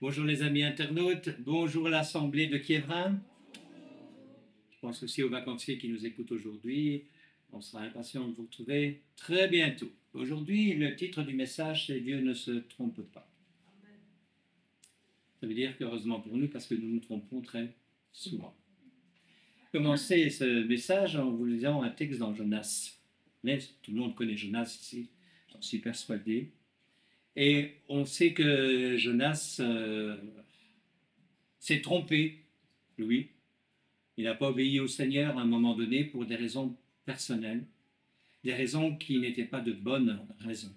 Bonjour les amis internautes, bonjour l'Assemblée de Kievrin. Je pense aussi aux vacanciers qui nous écoutent aujourd'hui. On sera impatient de vous retrouver très bientôt. Aujourd'hui, le titre du message, c'est « Dieu ne se trompe pas ». Ça veut dire qu'heureusement pour nous, parce que nous nous trompons très souvent. Commencer ce message en vous lisant un texte dans Jonas. Mais tout le monde connaît Jonas ici, j'en suis persuadé. Et on sait que Jonas s'est trompé, lui. Il n'a pas obéi au Seigneur à un moment donné pour des raisons personnelles, des raisons qui n'étaient pas de bonnes raisons.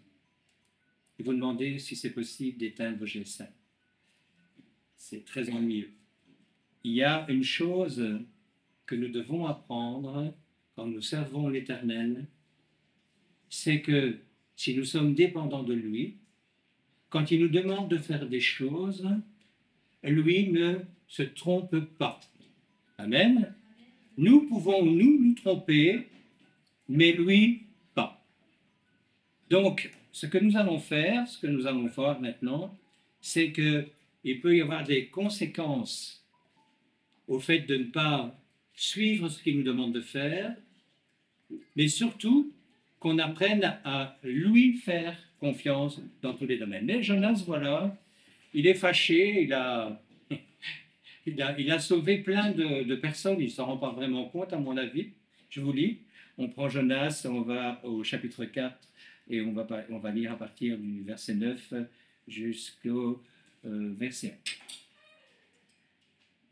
Et vous demandez si c'est possible d'éteindre vos GSM. C'est très ennuyeux. Il y a une chose que nous devons apprendre quand nous servons l'Éternel, c'est que si nous sommes dépendants de lui, quand il nous demande de faire des choses, lui ne se trompe pas. Amen. Nous pouvons nous tromper, mais lui, pas. Donc, ce que nous allons faire maintenant, c'est qu'il peut y avoir des conséquences au fait de ne pas suivre ce qu'il nous demande de faire, mais surtout qu'on apprenne à lui faire confiance dans tous les domaines. Mais Jonas, voilà, il est fâché, il a sauvé plein de personnes, il ne s'en rend pas vraiment compte, à mon avis. Je vous lis, on prend Jonas, on va au chapitre 4, et on va lire à partir du verset 9 jusqu'au verset 1.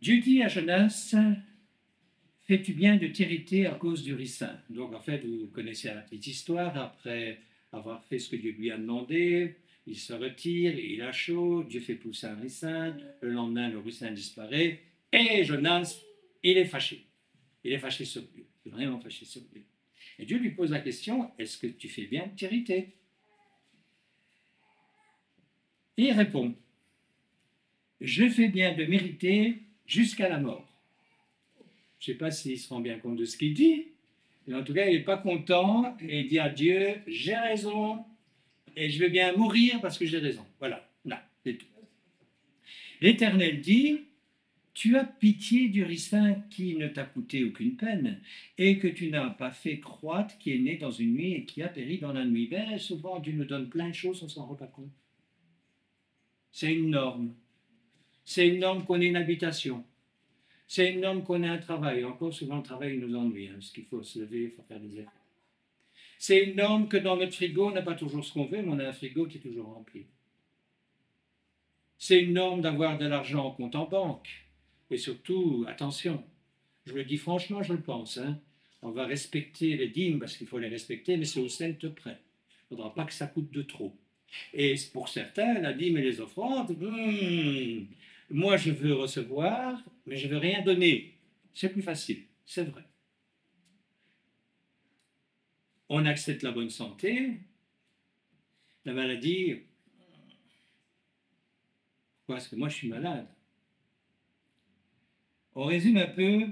Dieu dit à Jonas, « Fais-tu bien de t'irriter à cause du ricin ?» Donc en fait, vous connaissez la petite histoire, après avoir fait ce que Dieu lui a demandé, il se retire, il a chaud, Dieu fait pousser un ricin, le lendemain, le ricin disparaît, et Jonas, il est fâché. Il est fâché sur Dieu, il est vraiment fâché sur Dieu. Et Dieu lui pose la question, est-ce que tu fais bien de t'irriter? Et il répond, je fais bien de m'irriter jusqu'à la mort. Je ne sais pas s'il se rend bien compte de ce qu'il dit, mais en tout cas, il n'est pas content, et il dit à Dieu, j'ai raison, et je vais bien mourir parce que j'ai raison. Voilà, là, c'est tout. L'Éternel dit, tu as pitié du ricin qui ne t'a coûté aucune peine, et que tu n'as pas fait croître, qui est né dans une nuit et qui a péri dans la nuit. Ben, souvent, Dieu nous donne plein de choses, on ne s'en rend pas compte. C'est une norme. C'est une norme qu'on ait une habitation. C'est une norme qu'on ait un travail. Encore souvent, le travail nous ennuie, hein, parce qu'il faut se lever, il faut faire des efforts. C'est une norme que dans notre frigo, on n'a pas toujours ce qu'on veut, mais on a un frigo qui est toujours rempli. C'est une norme d'avoir de l'argent en compte en banque. Et surtout, attention, je le dis franchement, je le pense, hein, on va respecter les dîmes parce qu'il faut les respecter, mais c'est au centre près. Il ne faudra pas que ça coûte de trop. Et pour certains, la dîme et les offrandes, moi je veux recevoir, mais je ne veux rien donner. C'est plus facile, c'est vrai. On accepte la bonne santé, la maladie. Pourquoi? Parce que moi je suis malade. On résume un peu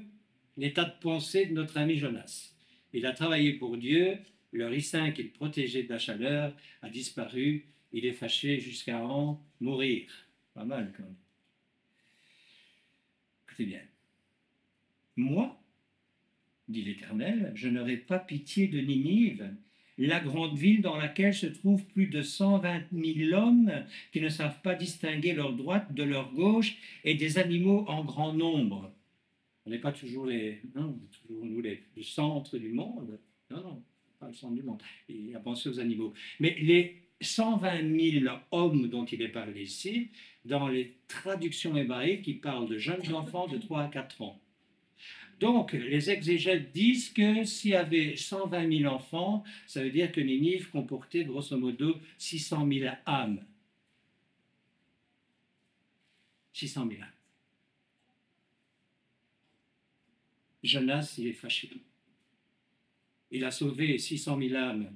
l'état de pensée de notre ami Jonas. Il a travaillé pour Dieu, le ricin qu'il protégeait de la chaleur a disparu, il est fâché jusqu'à en mourir. Pas mal quand même. Écoutez bien. Moi, dit l'Éternel, je n'aurai pas pitié de Ninive, la grande ville dans laquelle se trouvent plus de 120 000 hommes qui ne savent pas distinguer leur droite de leur gauche et des animaux en grand nombre. On n'est pas toujours le centre du monde. Non, non, pas le centre du monde. Il a pensé aux animaux. Mais les 120 000 hommes dont il est parlé ici, dans les traductions hébraïques, il parle de jeunes enfants de 3 à 4 ans. Donc, les exégètes disent que s'il y avait 120 000 enfants, ça veut dire que Ninive comportait grosso modo 600 000 âmes. 600 000 âmes. Jonas, il est fâché. Il a sauvé 600 000 âmes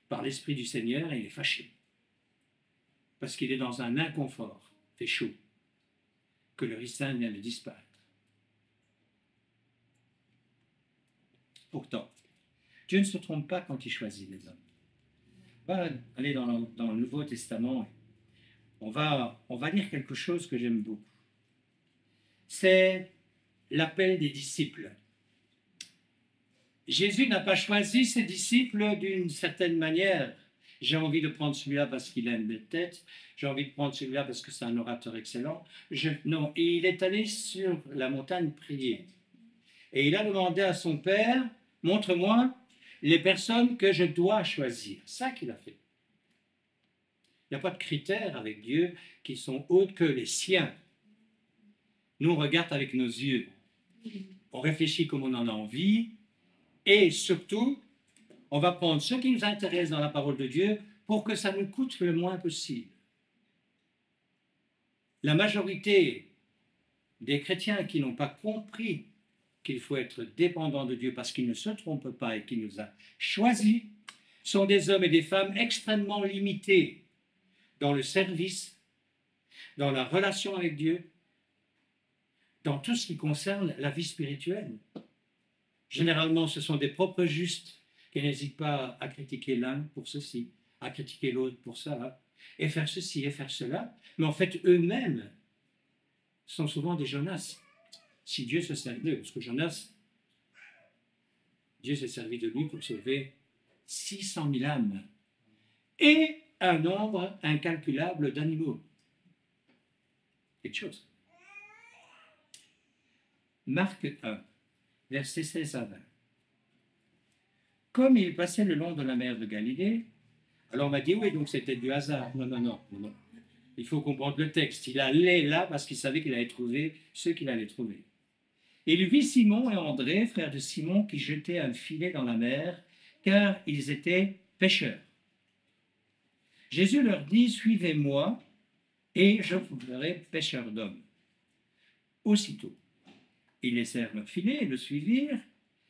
par l'Esprit du Seigneur et il est fâché. Parce qu'il est dans un inconfort, il fait chaud, que le ricin vient de disparaître. Pourtant, Dieu ne se trompe pas quand il choisit les hommes. On va aller dans le Nouveau Testament. On va lire quelque chose que j'aime beaucoup. C'est l'appel des disciples. Jésus n'a pas choisi ses disciples d'une certaine manière. J'ai envie de prendre celui-là parce qu'il a une belle tête. J'ai envie de prendre celui-là parce que c'est un orateur excellent. Non, il est allé sur la montagne prier. Et il a demandé à son père, montre-moi les personnes que je dois choisir. C'est ça qu'il a fait. Il n'y a pas de critères avec Dieu qui sont autres que les siens. Nous, on regarde avec nos yeux. On réfléchit comme on en a envie. Et surtout, on va prendre ce qui nous intéresse dans la parole de Dieu pour que ça nous coûte le moins possible. La majorité des chrétiens qui n'ont pas compris qu'il faut être dépendant de Dieu parce qu'il ne se trompe pas et qu'il nous a choisis sont des hommes et des femmes extrêmement limités dans le service, dans la relation avec Dieu, dans tout ce qui concerne la vie spirituelle. Généralement, ce sont des propres justes qui n'hésitent pas à critiquer l'un pour ceci, à critiquer l'autre pour ça, et faire ceci et faire cela. Mais en fait, eux-mêmes sont souvent des Jonas. Si Dieu se sert d'eux, parce que Jonas, Dieu s'est servi de lui pour sauver 600 000 âmes et un nombre incalculable d'animaux. Quelque chose. Marc 1. Versets 16 à 20. Comme il passait le long de la mer de Galilée, alors on m'a dit, oui, donc c'était du hasard. Non. Il faut comprendre le texte. Il allait là parce qu'il savait qu'il allait trouver ceux qu'il allait trouver. Il vit Simon et André, frères de Simon, qui jetaient un filet dans la mer, car ils étaient pêcheurs. Jésus leur dit, suivez-moi, et je vous ferai pêcheurs d'hommes. Aussitôt, ils laissèrent leur filet et le suivirent.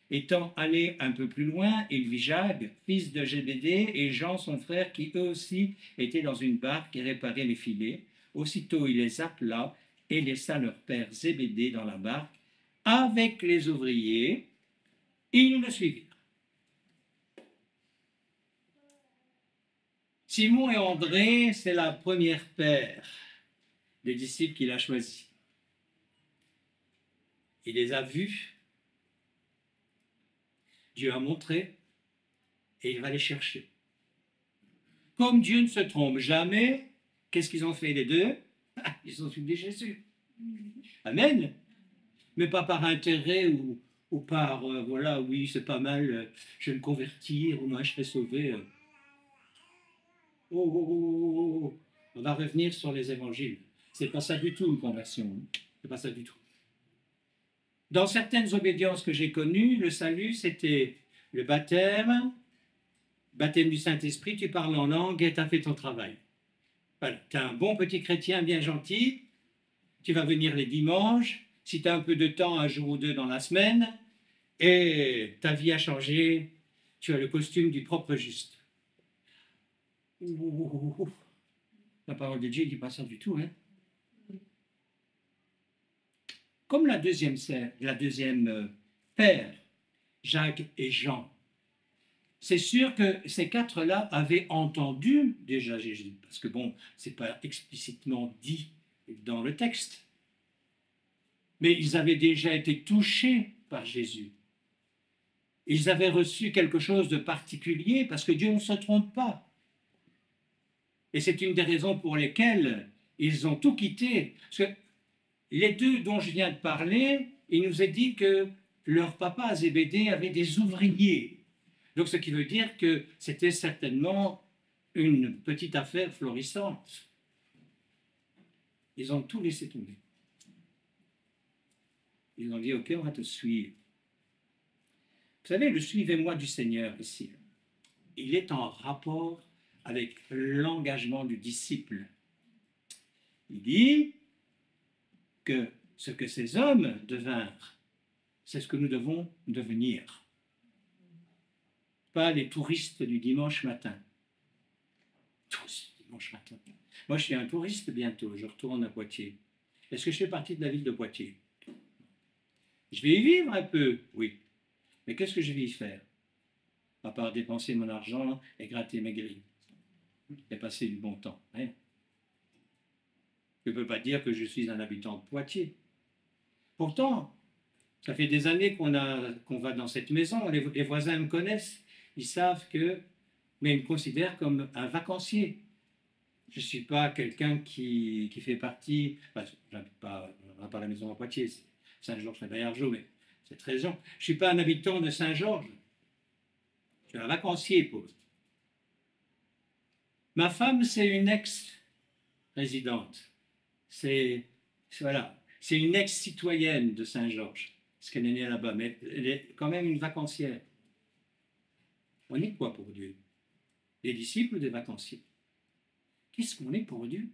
Étant allés un peu plus loin, il vit Jacques, fils de Zébédée, et Jean, son frère, qui eux aussi étaient dans une barque et réparaient les filets. Aussitôt, il les appela et laissa leur père Zébédée dans la barque avec les ouvriers. Ils le suivirent. Simon et André, c'est la première paire des disciples qu'il a choisis. Il les a vus, Dieu a montré, et il va les chercher. Comme Dieu ne se trompe jamais, qu'est-ce qu'ils ont fait les deux? Ils ont suivi Jésus. Amen. Mais pas par intérêt ou par, voilà, oui, c'est pas mal, je vais me convertir, ou moi je serai sauvé. On va revenir sur les évangiles. C'est pas ça du tout une conversion. C'est pas ça du tout. Dans certaines obédiences que j'ai connues, le salut, c'était le baptême du Saint-Esprit, tu parles en langue et tu as fait ton travail. Voilà, tu es un bon petit chrétien bien gentil, tu vas venir les dimanches, si tu as un peu de temps, un jour ou deux dans la semaine, et ta vie a changé, tu as le costume du propre juste. La parole de Dieu ne dit pas ça du tout, hein. Comme la deuxième paire, Jacques et Jean, c'est sûr que ces quatre-là avaient entendu déjà Jésus, parce que bon, ce n'est pas explicitement dit dans le texte, mais ils avaient déjà été touchés par Jésus. Ils avaient reçu quelque chose de particulier, parce que Dieu ne se trompe pas. Et c'est une des raisons pour lesquelles ils ont tout quitté. Parce que les deux dont je viens de parler, il nous a dit que leur papa Zébédée avait des ouvriers. Donc ce qui veut dire que c'était certainement une petite affaire florissante. Ils ont tout laissé tomber. Ils ont dit, ok, on va te suivre. Vous savez, le suivez-moi du Seigneur ici, il est en rapport avec l'engagement du disciple. Il dit que ce que ces hommes devinrent, c'est ce que nous devons devenir. Pas les touristes du dimanche matin. Tous dimanche matin. Moi, je suis un touriste bientôt, je retourne à Poitiers. Est-ce que je fais partie de la ville de Poitiers? Je vais y vivre un peu, oui. Mais qu'est-ce que je vais y faire? À part dépenser mon argent et gratter mes grilles. Et passer du bon temps. Hein? Je ne peux pas dire que je suis un habitant de Poitiers. Pourtant, ça fait des années qu'on va dans cette maison, les voisins me connaissent, ils savent que, mais ils me considèrent comme un vacancier. Je ne suis pas quelqu'un qui fait partie, enfin, j'habite pas, on n'a pas la maison à Poitiers, c'est Saint-Georges-Bayargeau, mais c'est très long. Je ne suis pas un habitant de Saint-Georges, je suis un vacancier, pauvre. Ma femme, c'est une ex-résidente. Voilà, c'est une ex-citoyenne de Saint-Georges, parce qu'elle est née là-bas, mais elle est quand même une vacancière. On est quoi pour Dieu? Des disciples ou des vacanciers? Qu'est-ce qu'on est pour Dieu?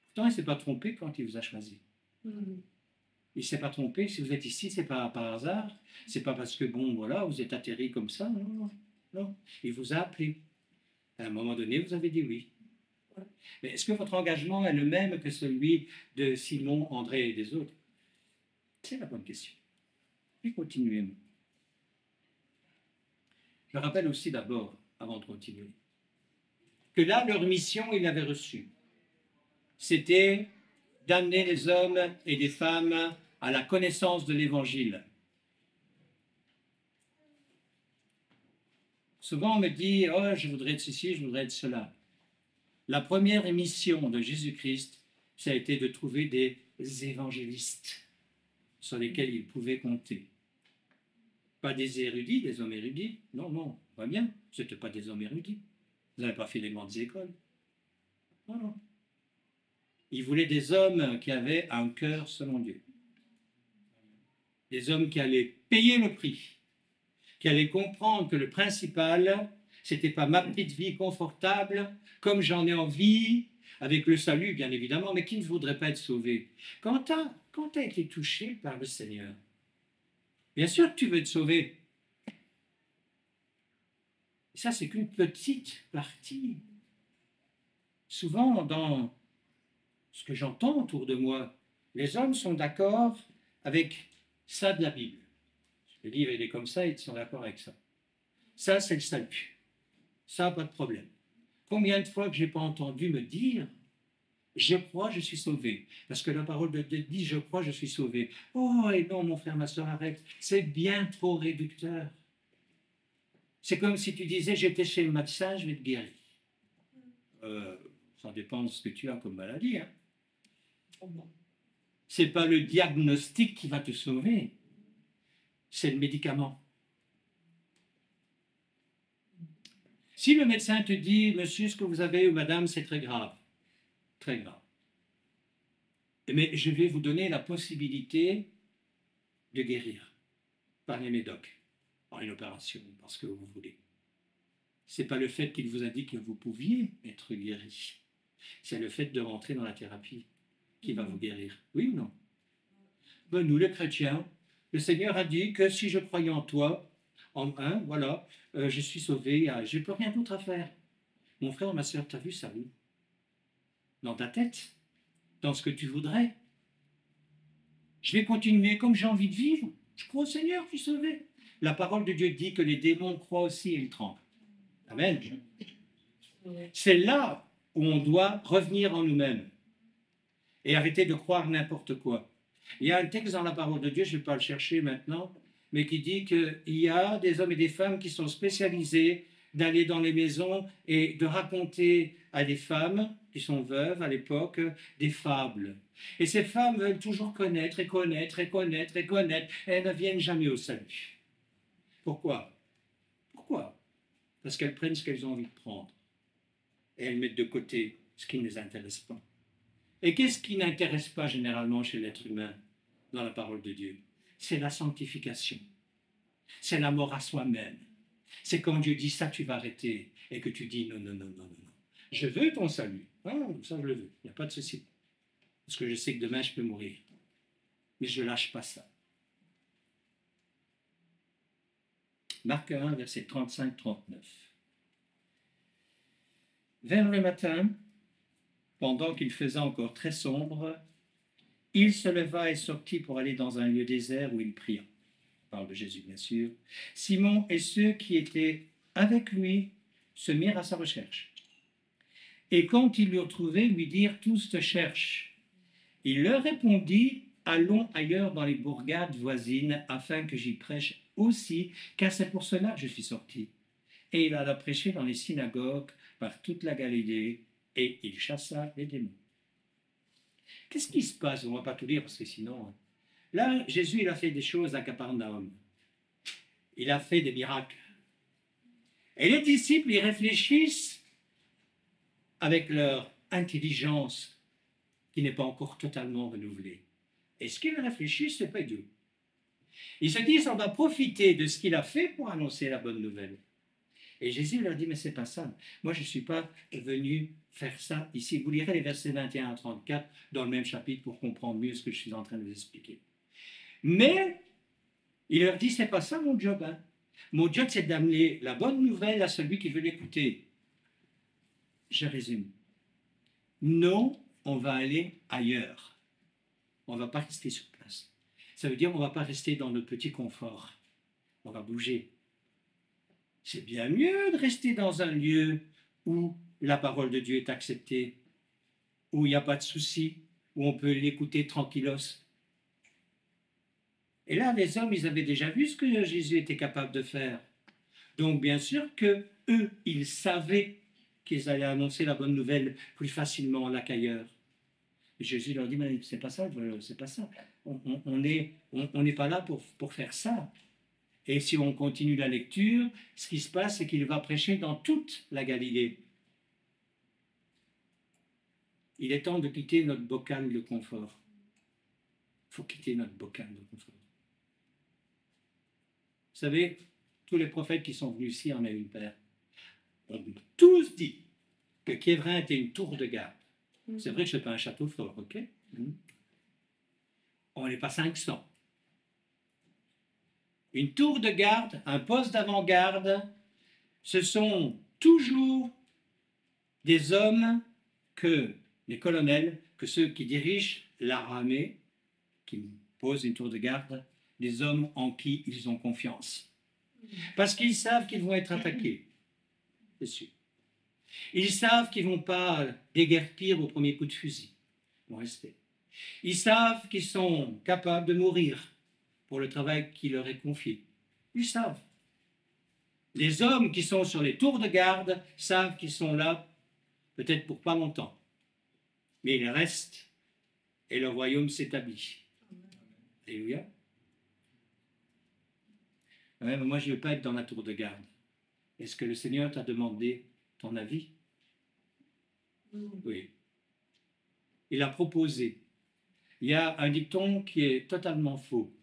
Pourtant, il ne s'est pas trompé quand il vous a choisi. Il ne s'est pas trompé. Si vous êtes ici, ce n'est pas par hasard. Ce n'est pas parce que, bon, voilà, vous êtes atterri comme ça. Non, non, non. Il vous a appelé. À un moment donné, vous avez dit oui. Mais est-ce que votre engagement est le même que celui de Simon, André et des autres? C'est la bonne question. Puis continuez. Je rappelle aussi d'abord, avant de continuer, que là, leur mission, ils l'avaient reçue. C'était d'amener les hommes et les femmes à la connaissance de l'Évangile. Souvent, on me dit « Oh, je voudrais être ceci, je voudrais être cela ». La première mission de Jésus-Christ, ça a été de trouver des évangélistes sur lesquels il pouvait compter. Pas des érudits, des hommes érudits. Non, non, pas bien. Ce n'étaient pas des hommes érudits. Vous n'avez pas fait les grandes écoles. Non, non. Il voulait des hommes qui avaient un cœur selon Dieu. Des hommes qui allaient payer le prix, qui allaient comprendre que le principal, ce n'était pas ma petite vie confortable, comme j'en ai envie, avec le salut, bien évidemment, mais qui ne voudrait pas être sauvé. Quand tu as été touché par le Seigneur, bien sûr que tu veux être sauvé. Et ça, c'est qu'une petite partie. Souvent, dans ce que j'entends autour de moi, les hommes sont d'accord avec ça de la Bible. Le livre, il est comme ça, ils sont d'accord avec ça. Ça, c'est le salut. Ça, pas de problème. Combien de fois que je n'ai pas entendu me dire « Je crois, je suis sauvé ». Parce que la parole de Dieu dit « Je crois, je suis sauvé ». Oh, et non, mon frère, ma soeur, arrête. C'est bien trop réducteur. C'est comme si tu disais « J'étais chez le médecin, je vais te guérir ». Ça dépend de ce que tu as comme maladie. Hein. Ce n'est pas le diagnostic qui va te sauver, c'est le médicament. Si le médecin te dit « Monsieur, ce que vous avez ou madame, c'est très grave », très grave. Mais je vais vous donner la possibilité de guérir par les médocs, par une opération, par ce que vous voulez. Ce n'est pas le fait qu'il vous a dit que vous pouviez être guéri. C'est le fait de rentrer dans la thérapie qui va vous guérir. Oui ou non? Ben, nous, les chrétiens, le Seigneur a dit que si je croyais en toi, voilà, je suis sauvé, je n'ai plus rien d'autre à faire. Mon frère, ma soeur, tu as vu ça où? Dans ta tête? Dans ce que tu voudrais? Je vais continuer comme j'ai envie de vivre. Je crois au Seigneur, je suis sauvé. La parole de Dieu dit que les démons croient aussi et ils tremblent. Amen. C'est là où on doit revenir en nous-mêmes et arrêter de croire n'importe quoi. Il y a un texte dans la parole de Dieu, je ne vais pas le chercher maintenant, mais qui dit qu'il y a des hommes et des femmes qui sont spécialisés d'aller dans les maisons et de raconter à des femmes qui sont veuves à l'époque des fables. Et ces femmes veulent toujours connaître et connaître et connaître et connaître, et elles ne viennent jamais au salut. Pourquoi? Pourquoi? Parce qu'elles prennent ce qu'elles ont envie de prendre et elles mettent de côté ce qui ne les intéresse pas. Et qu'est-ce qui n'intéresse pas généralement chez l'être humain dans la parole de Dieu? C'est la sanctification. C'est la mort à soi-même. C'est quand Dieu dit ça, tu vas arrêter et que tu dis non, non, non, non, non, non. Je veux ton salut. Ah, ça, je le veux. Il n'y a pas de souci. Parce que je sais que demain, je peux mourir. Mais je ne lâche pas ça. Marc 1, verset 35-39. Vers le matin, pendant qu'il faisait encore très sombre, il se leva et sortit pour aller dans un lieu désert où il pria. On parle de Jésus, bien sûr. Simon et ceux qui étaient avec lui se mirent à sa recherche. Et quand ils l'eurent trouvé, lui dirent « Tous te cherchent. » Il leur répondit, allons ailleurs dans les bourgades voisines, afin que j'y prêche aussi, car c'est pour cela que je suis sorti. Et il alla prêcher dans les synagogues par toute la Galilée, et il chassa les démons. Qu'est-ce qui se passe? On ne va pas tout lire, parce que sinon... Là, Jésus, il a fait des choses à Capernaum. Il a fait des miracles. Et les disciples, ils réfléchissent avec leur intelligence qui n'est pas encore totalement renouvelée. Et ce qu'ils réfléchissent, ce n'est pas Dieu. Ils se disent, on va profiter de ce qu'il a fait pour annoncer la bonne nouvelle. Et Jésus leur dit, mais ce n'est pas ça. Moi, je ne suis pas venu faire ça ici. Vous lirez les versets 21 à 34 dans le même chapitre pour comprendre mieux ce que je suis en train de vous expliquer. Mais il leur dit, ce n'est pas ça mon job. Hein. Mon job, c'est d'amener la bonne nouvelle à celui qui veut l'écouter. Je résume. Non, on va aller ailleurs. On ne va pas rester sur place. Ça veut dire qu'on ne va pas rester dans notre petit confort. On va bouger. C'est bien mieux de rester dans un lieu où la parole de Dieu est acceptée, où il n'y a pas de souci, où on peut l'écouter tranquillos. Et là, les hommes, ils avaient déjà vu ce que Jésus était capable de faire. Donc, bien sûr que eux, ils savaient qu'ils allaient annoncer la bonne nouvelle plus facilement là qu'ailleurs. Et Jésus leur dit, mais c'est pas ça, c'est pas ça. On n'est pas là pour faire ça. Et si on continue la lecture, ce qui se passe, c'est qu'il va prêcher dans toute la Galilée. Il est temps de quitter notre bocal de confort. Il faut quitter notre bocal de confort. Vous savez, tous les prophètes qui sont venus ici en ont une paire. On tous dit que Kievrin était une tour de garde. C'est vrai que ce n'est pas un château fort, ok? On n'est pas 500. Une tour de garde, un poste d'avant-garde, ce sont toujours des hommes que les colonels, que ceux qui dirigent l'armée, qui posent une tour de garde, des hommes en qui ils ont confiance. Parce qu'ils savent qu'ils vont être attaqués, c'est sûr. Ils savent qu'ils ne vont pas déguerpir au premier coup de fusil. Ils vont rester. Ils savent qu'ils sont capables de mourir pour le travail qui leur est confié. Ils savent. Les hommes qui sont sur les tours de garde savent qu'ils sont là peut-être pour pas longtemps. Mais ils restent et le royaume s'établit. Alléluia. Ouais, mais moi, je ne veux pas être dans la tour de garde. Est-ce que le Seigneur t'a demandé ton avis? Oui. Il a proposé. Il y a un dicton qui est totalement faux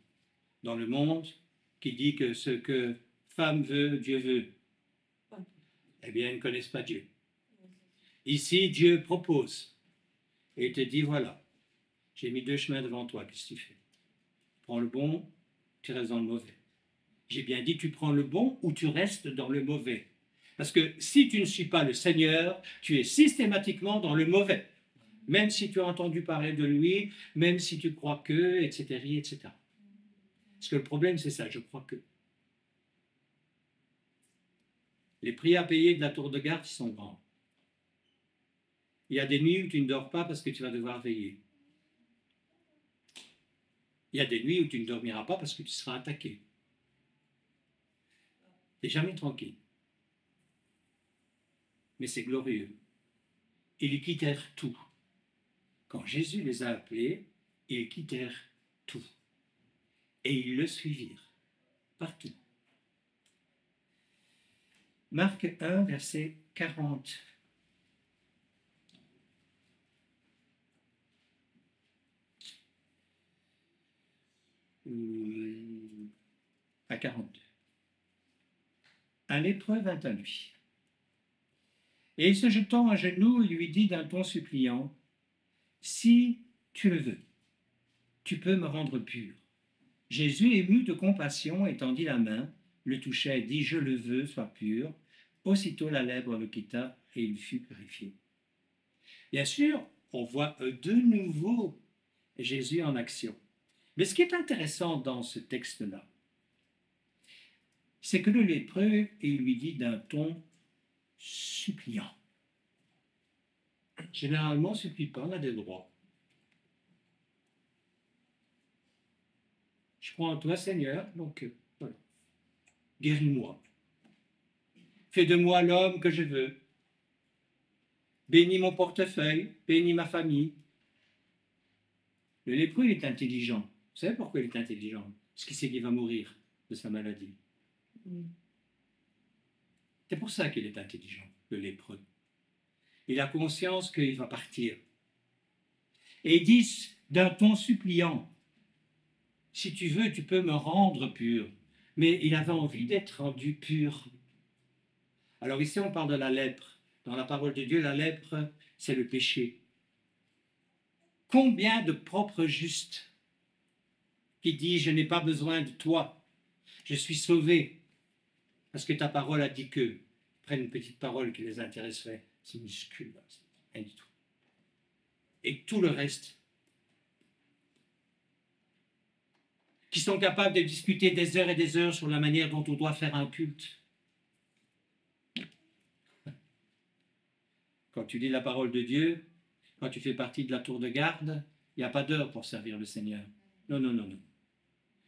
dans le monde qui dit que ce que femme veut, Dieu veut. Eh bien, ils ne connaissent pas Dieu. Ici, Dieu propose et te dit, voilà, j'ai mis deux chemins devant toi, qu'est-ce que tu fais? Tu prends le bon, tu restes dans le mauvais. J'ai bien dit, tu prends le bon ou tu restes dans le mauvais. Parce que si tu ne suis pas le Seigneur, tu es systématiquement dans le mauvais. Même si tu as entendu parler de lui, même si tu crois que, etc., etc. Parce que le problème, c'est ça, je crois que. Les prix à payer de la tour de garde, ils sont grands. Il y a des nuits où tu ne dors pas parce que tu vas devoir veiller. Il y a des nuits où tu ne dormiras pas parce que tu seras attaqué. Tu n'es jamais tranquille. Mais c'est glorieux. Ils quittèrent tout. Quand Jésus les a appelés, ils quittèrent tout. Et ils le suivirent partout. Marc 1, verset 40. À 42. Un lépreux vint à lui. Et se jetant à genoux, il lui dit d'un ton suppliant, « Si tu le veux, tu peux me rendre pur. » Jésus, ému de compassion, étendit la main, le toucha et dit, « Je le veux, sois pur. » Aussitôt la lèpre le quitta et il fut purifié. Bien sûr, on voit de nouveau Jésus en action. Mais ce qui est intéressant dans ce texte-là, c'est que le lépreux, il lui dit d'un ton suppliant. Généralement, on ne supplie pas, on a des droits. crois en toi, Seigneur, donc voilà. Guéris-moi. Fais de moi l'homme que je veux. Bénis mon portefeuille, bénis ma famille. Le lépreux, il est intelligent. Vous savez pourquoi il est intelligent? Parce qu'il sait qu'il va mourir de sa maladie. C'est pour ça qu'il est intelligent, le lépreux. Il a conscience qu'il va partir. Et il dit d'un ton suppliant, si tu veux, tu peux me rendre pur. Mais il avait envie d'être rendu pur. Alors ici, on parle de la lèpre. Dans la parole de Dieu, la lèpre, c'est le péché. Combien de propres justes qui disent, je n'ai pas besoin de toi, je suis sauvé, parce que ta parole a dit que, prennent une petite parole qui les intéresserait, c'est minuscule, rien du tout. Et tout le reste, qui sont capables de discuter des heures et des heures sur la manière dont on doit faire un culte. Quand tu lis la parole de Dieu, quand tu fais partie de la tour de garde, il n'y a pas d'heure pour servir le Seigneur. Non, non, non, non.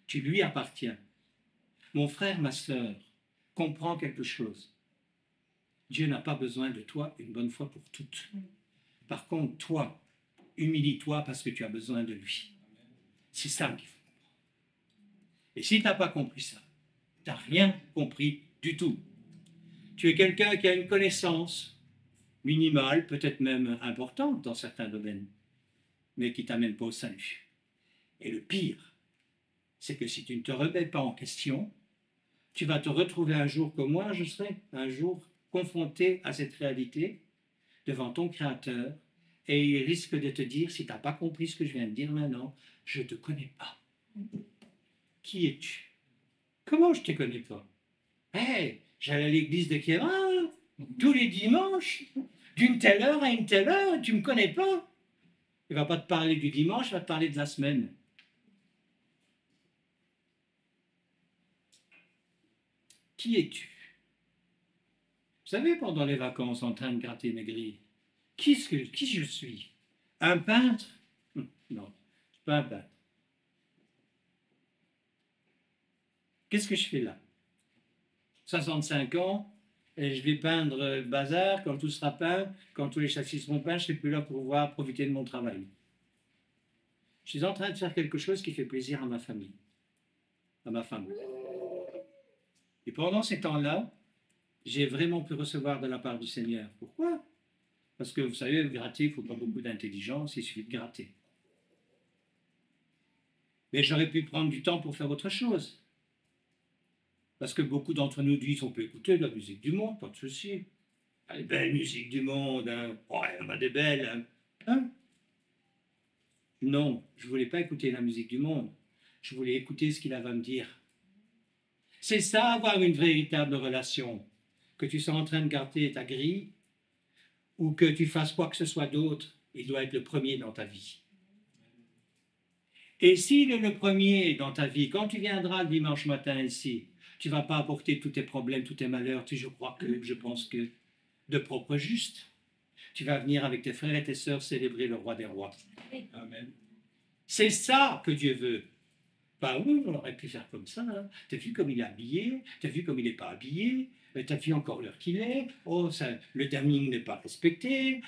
Tu lui appartiens. Mon frère, ma sœur, comprends quelque chose. Dieu n'a pas besoin de toi une bonne fois pour toutes. Par contre, toi, humilie-toi parce que tu as besoin de lui. C'est ça qu'il faut comprendre. Et si tu n'as pas compris ça, tu n'as rien compris du tout. Tu es quelqu'un qui a une connaissance minimale, peut-être même importante dans certains domaines, mais qui ne t'amène pas au salut. Et le pire, c'est que si tu ne te remets pas en question, tu vas te retrouver un jour comme moi, je serai un jour confronté à cette réalité devant ton Créateur, et il risque de te dire, si tu n'as pas compris ce que je viens de dire maintenant, je ne te connais pas. Qui es-tu? Comment je ne te connais pas? Hey, j'allais à l'église de Kérin tous les dimanches, d'une telle heure à une telle heure, et tu ne me connais pas. Il ne va pas te parler du dimanche, il va te parler de la semaine. Qui es-tu? Vous savez, pendant les vacances, en train de gratter mes grilles, qui je suis? Un peintre? Non, je ne suis pas un peintre. Qu'est-ce que je fais là? 65 ans, et je vais peindre le bazar, quand tout sera peint, quand tous les châssis seront peints, je ne serai plus là pour pouvoir profiter de mon travail. Je suis en train de faire quelque chose qui fait plaisir à ma famille, à ma femme. Et pendant ces temps-là, j'ai vraiment pu recevoir de la part du Seigneur. Pourquoi? Parce que vous savez, gratter, il ne faut pas beaucoup d'intelligence, il suffit de gratter. Mais j'aurais pu prendre du temps pour faire autre chose. Parce que beaucoup d'entre nous disent on peut écouter de la musique du monde, pas de souci. Les belles musiques du monde, hein. Oh, il y en a des belles. Hein. Hein? Non, je ne voulais pas écouter la musique du monde. Je voulais écouter ce qu'il avait à me dire. C'est ça, avoir une véritable relation. Que tu sois en train de garder ta grille ou que tu fasses quoi que ce soit d'autre, il doit être le premier dans ta vie. Et s'il est le premier dans ta vie, quand tu viendras le dimanche matin ici, tu ne vas pas apporter tous tes problèmes, tous tes malheurs, je pense que, de propre juste. Tu vas venir avec tes frères et tes sœurs célébrer le roi des rois. Amen. C'est ça que Dieu veut. Bah oui, on aurait pu faire comme ça. Hein. Tu as vu comme il est habillé, tu as vu comme il n'est pas habillé, tu as vu encore l'heure qu'il est, oh, ça, le timing n'est pas respecté,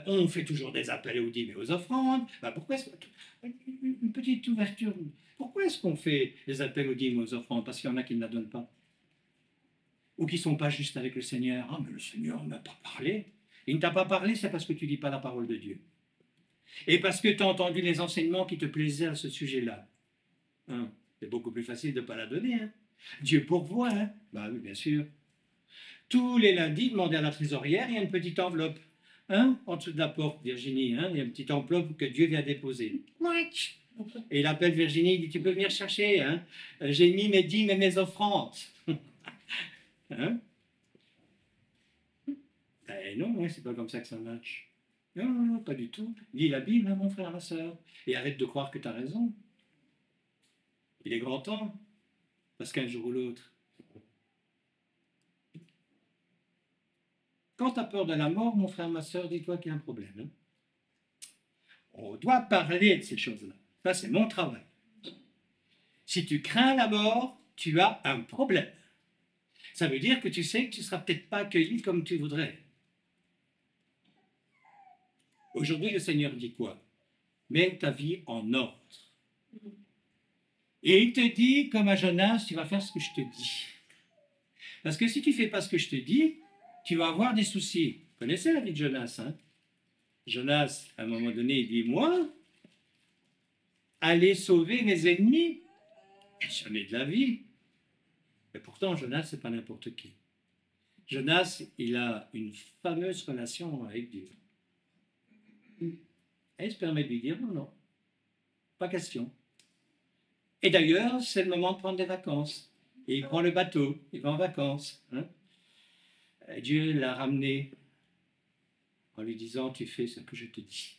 on fait toujours des appels aux dîmes et aux offrandes. Bah, pourquoi est-ce que, une petite ouverture, pourquoi est-ce qu'on fait des appels aux dîmes et aux offrandes? Parce qu'il y en a qui ne la donnent pas. Ou qui ne sont pas justes avec le Seigneur. Ah, mais le Seigneur ne m'a pas parlé. Il ne t'a pas parlé, c'est parce que tu ne lis pas la parole de Dieu. Et parce que tu as entendu les enseignements qui te plaisaient à ce sujet-là. Hein, c'est beaucoup plus facile de ne pas la donner. Hein. Dieu pourvoit. Hein. Bah oui, bien sûr. Tous les lundis, demandez à la trésorière, il y a une petite enveloppe. Hein, en dessous de la porte, Virginie. Hein, il y a une petite enveloppe que Dieu vient déposer. Et il appelle Virginie, il dit, tu peux venir chercher. Hein. J'ai mis mes dîmes et mes offrandes. Hein? Ben non, hein, c'est pas comme ça que ça marche. Non, non, non, pas du tout. Lis la Bible, hein, mon frère, ma soeur. Et arrête de croire que tu as raison. Il est grand temps, parce qu'un jour ou l'autre. Quand tu as peur de la mort, mon frère, ma soeur, dis-toi qu'il y a un problème. Hein. On doit parler de ces choses-là. Ça, c'est mon travail. Si tu crains la mort, tu as un problème. Ça veut dire que tu sais que tu ne seras peut-être pas accueilli comme tu voudrais. Aujourd'hui, le Seigneur dit quoi? Mets ta vie en ordre. Et il te dit, comme à Jonas, tu vas faire ce que je te dis. Parce que si tu ne fais pas ce que je te dis, tu vas avoir des soucis. Vous connaissez la vie de Jonas, hein? Jonas, à un moment donné, il dit, moi, aller sauver mes ennemis, jamais de la vie. Mais pourtant, Jonas, ce n'est pas n'importe qui. Jonas, il a une fameuse relation avec Dieu. Et il se permet de lui dire, non, non, pas question. Et d'ailleurs, c'est le moment de prendre des vacances. Et il prend le bateau, il va en vacances. Hein? Dieu l'a ramené en lui disant, tu fais ce que je te dis.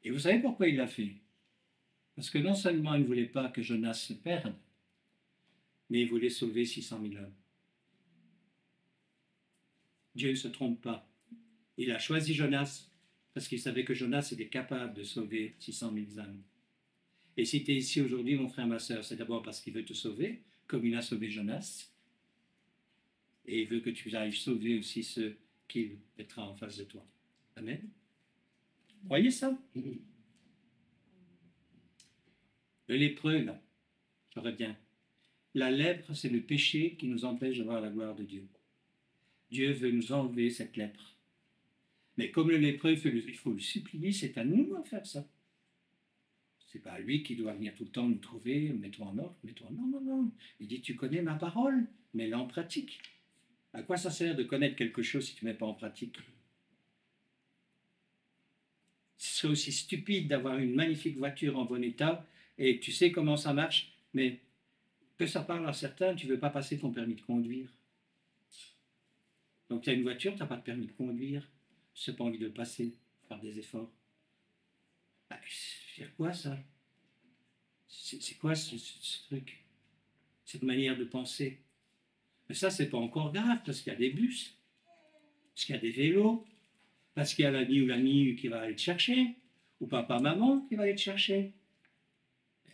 Et vous savez pourquoi il l'a fait? Parce que non seulement il ne voulait pas que Jonas se perde, mais il voulait sauver 600 000 hommes. Dieu ne se trompe pas. Il a choisi Jonas parce qu'il savait que Jonas était capable de sauver 600 000 âmes. Et si tu es ici aujourd'hui, mon frère, ma soeur, c'est d'abord parce qu'il veut te sauver, comme il a sauvé Jonas, et il veut que tu ailles sauver aussi ceux qu'il mettra en face de toi. Amen. Voyez ça? Le lépreux, là, je reviens. La lèpre, c'est le péché qui nous empêche de voir la gloire de Dieu. Dieu veut nous enlever cette lèpre. Mais comme le lépreux, il faut le supplier, c'est à nous de faire ça. C'est pas lui qui doit venir tout le temps nous trouver, mets-toi en ordre, mets-toi en ordre. Non, non, non. Il dit, tu connais ma parole, mets-la en pratique. À quoi ça sert de connaître quelque chose si tu ne mets pas en pratique? Ce serait aussi stupide d'avoir une magnifique voiture en bon état et tu sais comment ça marche, mais que ça parle à certains, tu ne veux pas passer ton permis de conduire. Donc tu as une voiture, tu n'as pas de permis de conduire, tu n'as pas envie de le passer, faire des efforts. Bah, c'est quoi ça? C'est quoi ce truc? Cette manière de penser? Mais ça, c'est pas encore grave, parce qu'il y a des bus, parce qu'il y a des vélos, parce qu'il y a l'ami ou l'amie qui va aller te chercher, ou papa, maman qui va aller te chercher.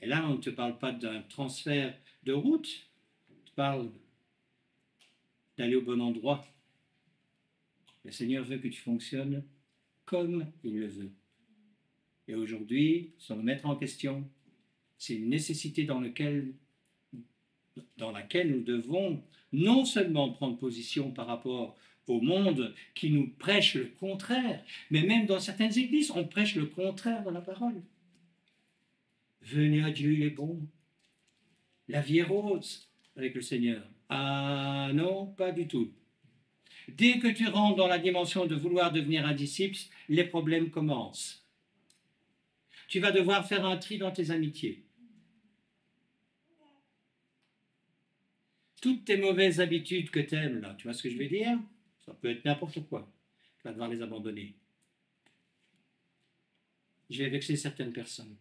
Et là, on ne te parle pas d'un transfert de route, on te parle d'aller au bon endroit. Le Seigneur veut que tu fonctionnes comme il le veut. Et aujourd'hui, sans le mettre en question, c'est une nécessité dans laquelle nous devons non seulement prendre position par rapport au monde qui nous prêche le contraire, mais même dans certaines églises, on prêche le contraire dans la parole. Venez à Dieu, il est bon. La vie est rose avec le Seigneur. Ah non, pas du tout. Dès que tu rentres dans la dimension de vouloir devenir un disciple, les problèmes commencent. Tu vas devoir faire un tri dans tes amitiés. Toutes tes mauvaises habitudes que tu aimes, là, tu vois ce que je veux dire? Ça peut être n'importe quoi. Tu vas devoir les abandonner. Je vais vexer certaines personnes.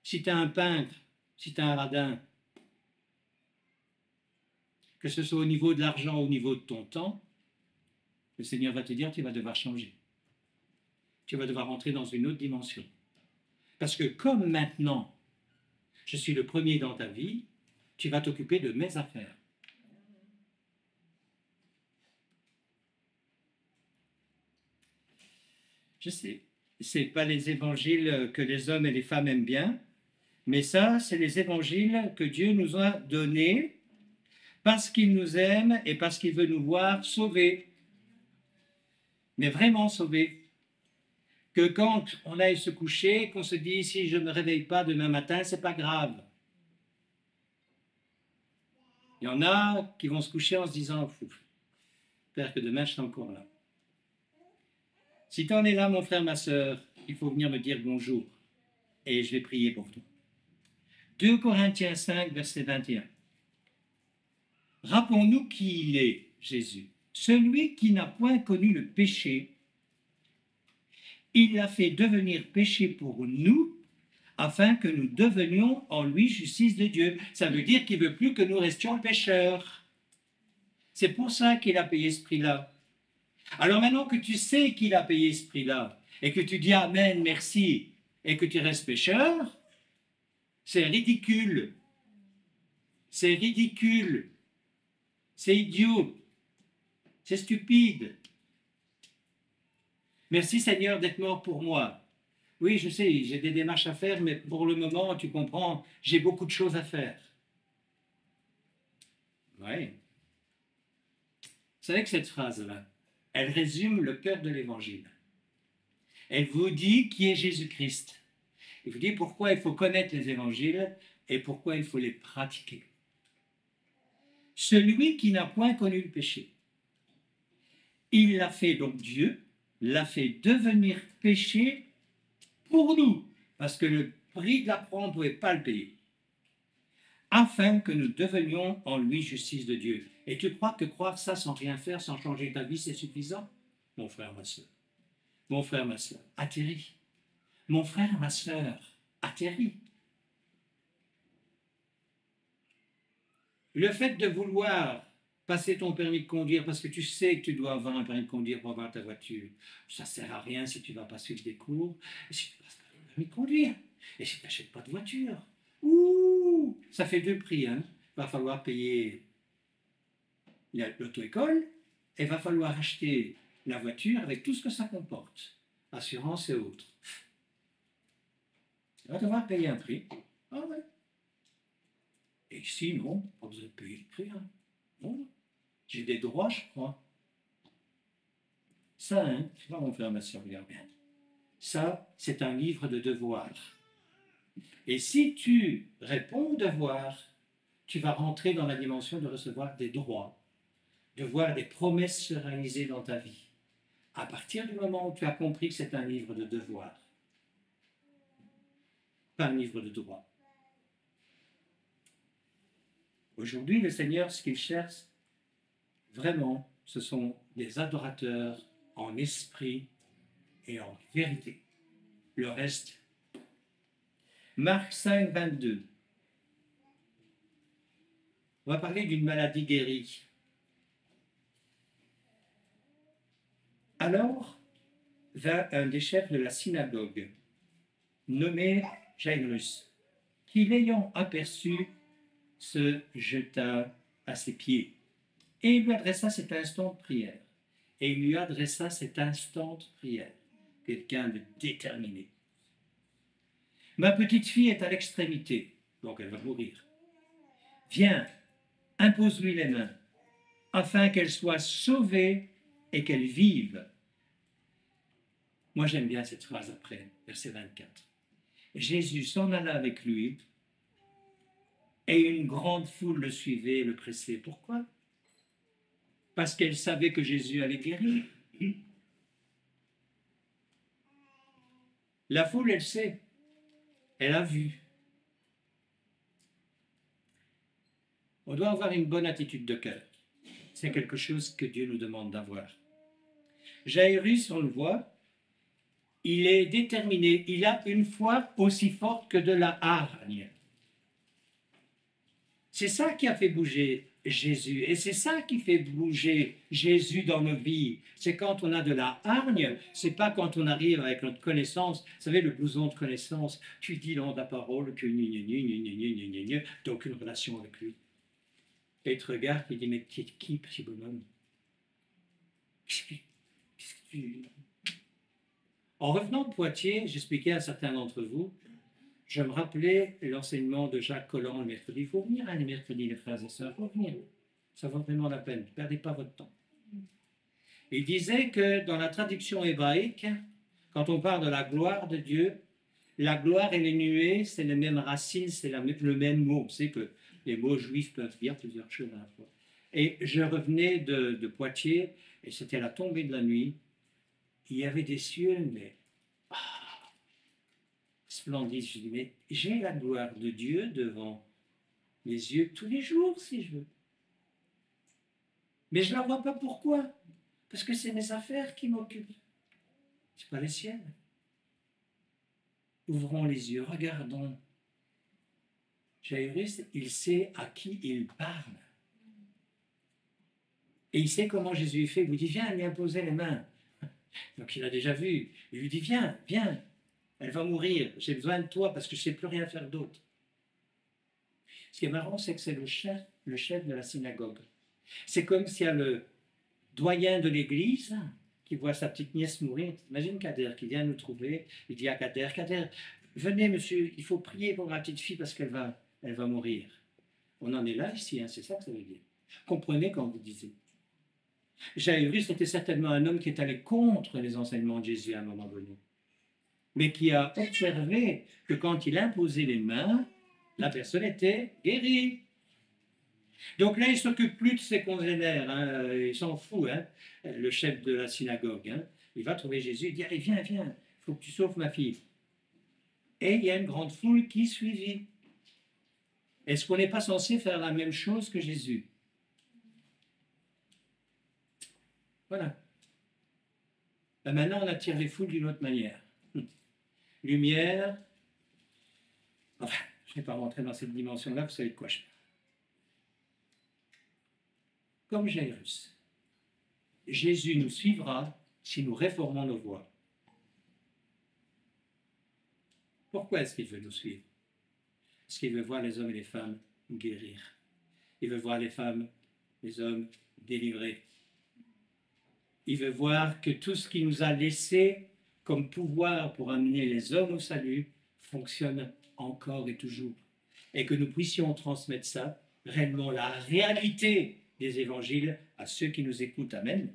Si tu es un peintre, si tu es un radin, que ce soit au niveau de l'argent ou au niveau de ton temps, le Seigneur va te dire, tu vas devoir changer. Tu vas devoir entrer dans une autre dimension. Parce que comme maintenant, je suis le premier dans ta vie, tu vas t'occuper de mes affaires. Je sais, ce n'est pas les évangiles que les hommes et les femmes aiment bien, mais ça, c'est les évangiles que Dieu nous a donnés parce qu'il nous aime et parce qu'il veut nous voir sauvés. Mais vraiment sauvés. Que quand on aille se coucher, qu'on se dit, si je ne me réveille pas demain matin, c'est pas grave. Il y en a qui vont se coucher en se disant, j'espère que demain je serai encore là. Si tu en es là, mon frère, ma soeur, il faut venir me dire bonjour et je vais prier pour toi. 2 Corinthiens 5, verset 21. Rappelons-nous qui il est, Jésus. Celui qui n'a point connu le péché, il l'a fait devenir péché pour nous, afin que nous devenions en lui justice de Dieu. Ça veut dire qu'il ne veut plus que nous restions pécheurs. C'est pour ça qu'il a payé ce prix-là. Alors maintenant que tu sais qu'il a payé ce prix-là, et que tu dis Amen, merci, et que tu restes pécheur, C'est ridicule. C'est ridicule. C'est idiot. C'est stupide. Merci Seigneur d'être mort pour moi. Oui, je sais, j'ai des démarches à faire, mais pour le moment, tu comprends, j'ai beaucoup de choses à faire. Oui. Vous savez que cette phrase-là, elle résume le cœur de l'Évangile. Elle vous dit qui est Jésus-Christ. Elle vous dit pourquoi il faut connaître les Évangiles et pourquoi il faut les pratiquer. Celui qui n'a point connu le péché, il l'a fait, donc Dieu l'a fait devenir péché pour nous, parce que le prix de la croix, on ne pouvait pas le payer, afin que nous devenions en lui justice de Dieu. Et tu crois que croire ça sans rien faire, sans changer ta vie, c'est suffisant? Mon frère, ma soeur. Mon frère, ma soeur, atterris. Mon frère, ma soeur, atterris. Le fait de vouloir passer ton permis de conduire parce que tu sais que tu dois avoir un permis de conduire pour avoir ta voiture, ça ne sert à rien si tu ne vas pas suivre des cours, et si tu ne passes pas ton permis de conduire, et si tu n'achètes pas de voiture. Ouh, ça fait deux prix, hein. Il va falloir payer l'auto-école, et il va falloir acheter la voiture avec tout ce que ça comporte, assurance et autres. Tu vas devoir payer un prix. Ah ouais. Et ici, non, pas besoin de payer le prix. Hein. Non, j'ai des droits, je crois. Ça, hein, je vais mon frère, ma soeur, regarde bien. Ça, c'est un livre de devoirs. Et si tu réponds aux devoirs, tu vas rentrer dans la dimension de recevoir des droits, de voir des promesses se réaliser dans ta vie. À partir du moment où tu as compris que c'est un livre de devoirs, pas un livre de droits. Aujourd'hui, le Seigneur, ce qu'il cherche, vraiment, ce sont des adorateurs en esprit et en vérité. Le reste. Marc 5, 22. On va parler d'une maladie guérie. Alors vint un des chefs de la synagogue, nommé Jairus, qui, l'ayant aperçu, se jeta à ses pieds. Et il lui adressa cette instante prière. Et il lui adressa cette instante prière. Quelqu'un de déterminé. Ma petite fille est à l'extrémité, donc elle va mourir. Viens, impose-lui les mains, afin qu'elle soit sauvée et qu'elle vive. Moi, j'aime bien cette phrase après, verset 24. Jésus s'en alla avec lui, et une grande foule le suivait et le pressait. Pourquoi? Parce qu'elle savait que Jésus allait guérir. La foule, elle sait, elle a vu. On doit avoir une bonne attitude de cœur. C'est quelque chose que Dieu nous demande d'avoir. Jairus, on le voit, il est déterminé, il a une foi aussi forte que de la hargne. C'est ça qui a fait bouger Jésus, et c'est ça qui fait bouger Jésus dans nos vies. C'est quand on a de la hargne, c'est pas quand on arrive avec notre connaissance. Vous savez, le blouson de connaissance, tu dis dans ta parole que tu n'as aucune relation avec lui. Et il te regarde et il dit, mais qui est qui, petit bonhomme? Qu'est-ce que tu... En revenant de Poitiers, j'expliquais à certains d'entre vous, je me rappelais l'enseignement de Jacques Collin le mercredi. Il faut venir les mercredis, les frères et sœurs, il faut venir. Ça vaut vraiment la peine, ne perdez pas votre temps. Il disait que dans la traduction hébraïque, quand on parle de la gloire de Dieu, la gloire et les nuées, c'est les mêmes racines, c'est le même mot. On sait que les mots juifs peuvent dire plusieurs choses à la fois. Et je revenais de Poitiers, et c'était la tombée de la nuit. Il y avait des cieux, mais splendide. Je dis, mais j'ai la gloire de Dieu devant les yeux tous les jours, si je veux. Mais je ne la vois pas. Pourquoi? Parce que c'est mes affaires qui m'occupent. Ce n'est pas les siennes. Ouvrons les yeux, regardons. Jairus, il sait à qui il parle. Et il sait comment Jésus fait. Il lui dit, viens lui imposer les mains. Donc il a déjà vu. Il lui dit, viens, viens. Elle va mourir. J'ai besoin de toi parce que je ne sais plus rien faire d'autre. Ce qui est marrant, c'est que c'est le chef de la synagogue. C'est comme s'il y a le doyen de l'église qui voit sa petite nièce mourir. Imagine Kader qui vient nous trouver. Il dit à Kader, Kader, venez monsieur, il faut prier pour ma petite fille parce elle va mourir. On en est là ici, hein, c'est ça que ça veut dire. Comprenez quand vous disiez. Jairus était certainement un homme qui est allé contre les enseignements de Jésus à un moment donné, mais qui a observé que quand il imposait les mains, la personne était guérie. Donc là, il ne s'occupe plus de ses congénères, hein, il s'en fout, hein, le chef de la synagogue. Hein. Il va trouver Jésus, il dit, allez, viens, viens, il faut que tu sauves ma fille. Et il y a une grande foule qui suivit. Est-ce qu'on n'est pas censé faire la même chose que Jésus? Voilà. Ben maintenant, on attire les foules d'une autre manière. Lumière. Enfin, je ne vais pas rentrer dans cette dimension-là, vous savez de quoi je parle. Comme Jairus, Jésus nous suivra si nous réformons nos voies. Pourquoi est-ce qu'il veut nous suivre? Parce qu'il veut voir les hommes et les femmes guérir. Il veut voir les femmes, les hommes délivrés. Il veut voir que tout ce qu'il nous a laissé comme pouvoir pour amener les hommes au salut fonctionne encore et toujours. Et que nous puissions transmettre ça, réellement la réalité des évangiles à ceux qui nous écoutent. Amen.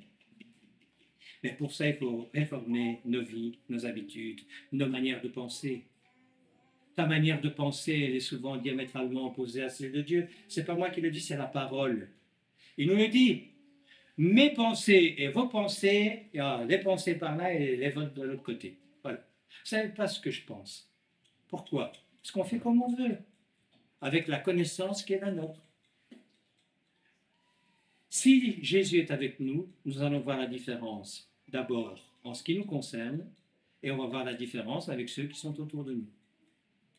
Mais pour ça, il faut réformer nos vies, nos habitudes, nos manières de penser. Ta manière de penser, elle est souvent diamétralement opposée à celle de Dieu. C'est pas moi qui le dis, c'est la parole. Il nous le dit. Mes pensées et vos pensées, les pensées par là et les vôtres de l'autre côté. Voilà. Vous savez pas ce que je pense. Pourquoi? Parce qu'on fait comme on veut, avec la connaissance qui est la nôtre. Si Jésus est avec nous, nous allons voir la différence, d'abord en ce qui nous concerne, et on va voir la différence avec ceux qui sont autour de nous.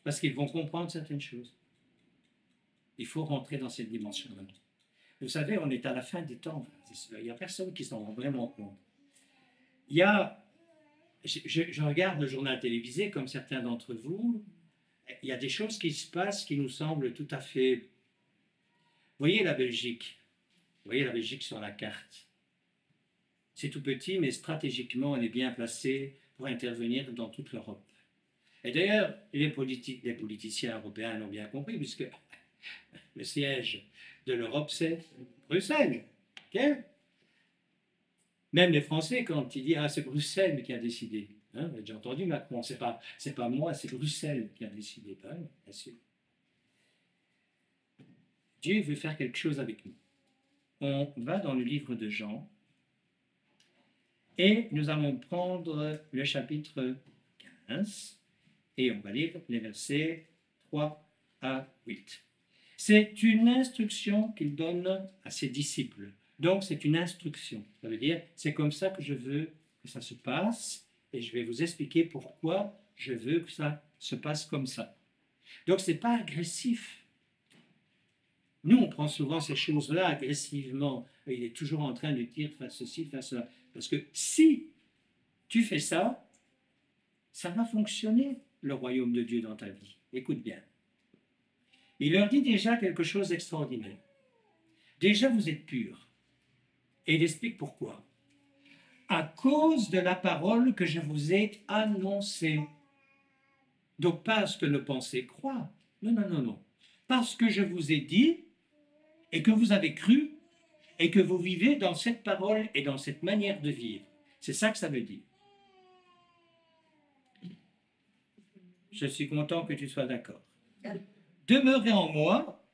Parce qu'ils vont comprendre certaines choses. Il faut rentrer dans cette dimension-là. Vous savez, on est à la fin des temps. Il n'y a personne qui s'en rend vraiment compte. Il y a, je regarde le journal télévisé comme certains d'entre vous, il y a des choses qui se passent qui nous semblent tout à fait... Vous voyez la Belgique? Vous voyez la Belgique sur la carte? C'est tout petit, mais stratégiquement, on est bien placé pour intervenir dans toute l'Europe. Et d'ailleurs, les politiciens européens l'ont bien compris, puisque le siège de l'Europe, c'est Bruxelles. Okay? Même les Français, quand ils disent « Ah, c'est Bruxelles qui a décidé hein, », j'ai entendu Macron, c'est pas moi, c'est Bruxelles qui a décidé. Ben, bien sûr. Dieu veut faire quelque chose avec nous. On va dans le livre de Jean, et nous allons prendre le chapitre 15, et on va lire les versets 3 à 8. C'est une instruction qu'il donne à ses disciples. Donc, c'est une instruction. Ça veut dire, c'est comme ça que je veux que ça se passe, et je vais vous expliquer pourquoi je veux que ça se passe comme ça. Donc, ce n'est pas agressif. Nous, on prend souvent ces choses-là agressivement. Il est toujours en train de dire, fais ceci, fais cela. Parce que si tu fais ça, ça va fonctionner, le royaume de Dieu dans ta vie. Écoute bien. Il leur dit déjà quelque chose d'extraordinaire. Déjà, vous êtes purs. Et il explique pourquoi. À cause de la parole que je vous ai annoncée. Donc, pas ce que nos pensées croient. Non, non, non, non. Parce que je vous ai dit et que vous avez cru et que vous vivez dans cette parole et dans cette manière de vivre. C'est ça que ça veut dire. Je suis content que tu sois d'accord. Demeurez en moi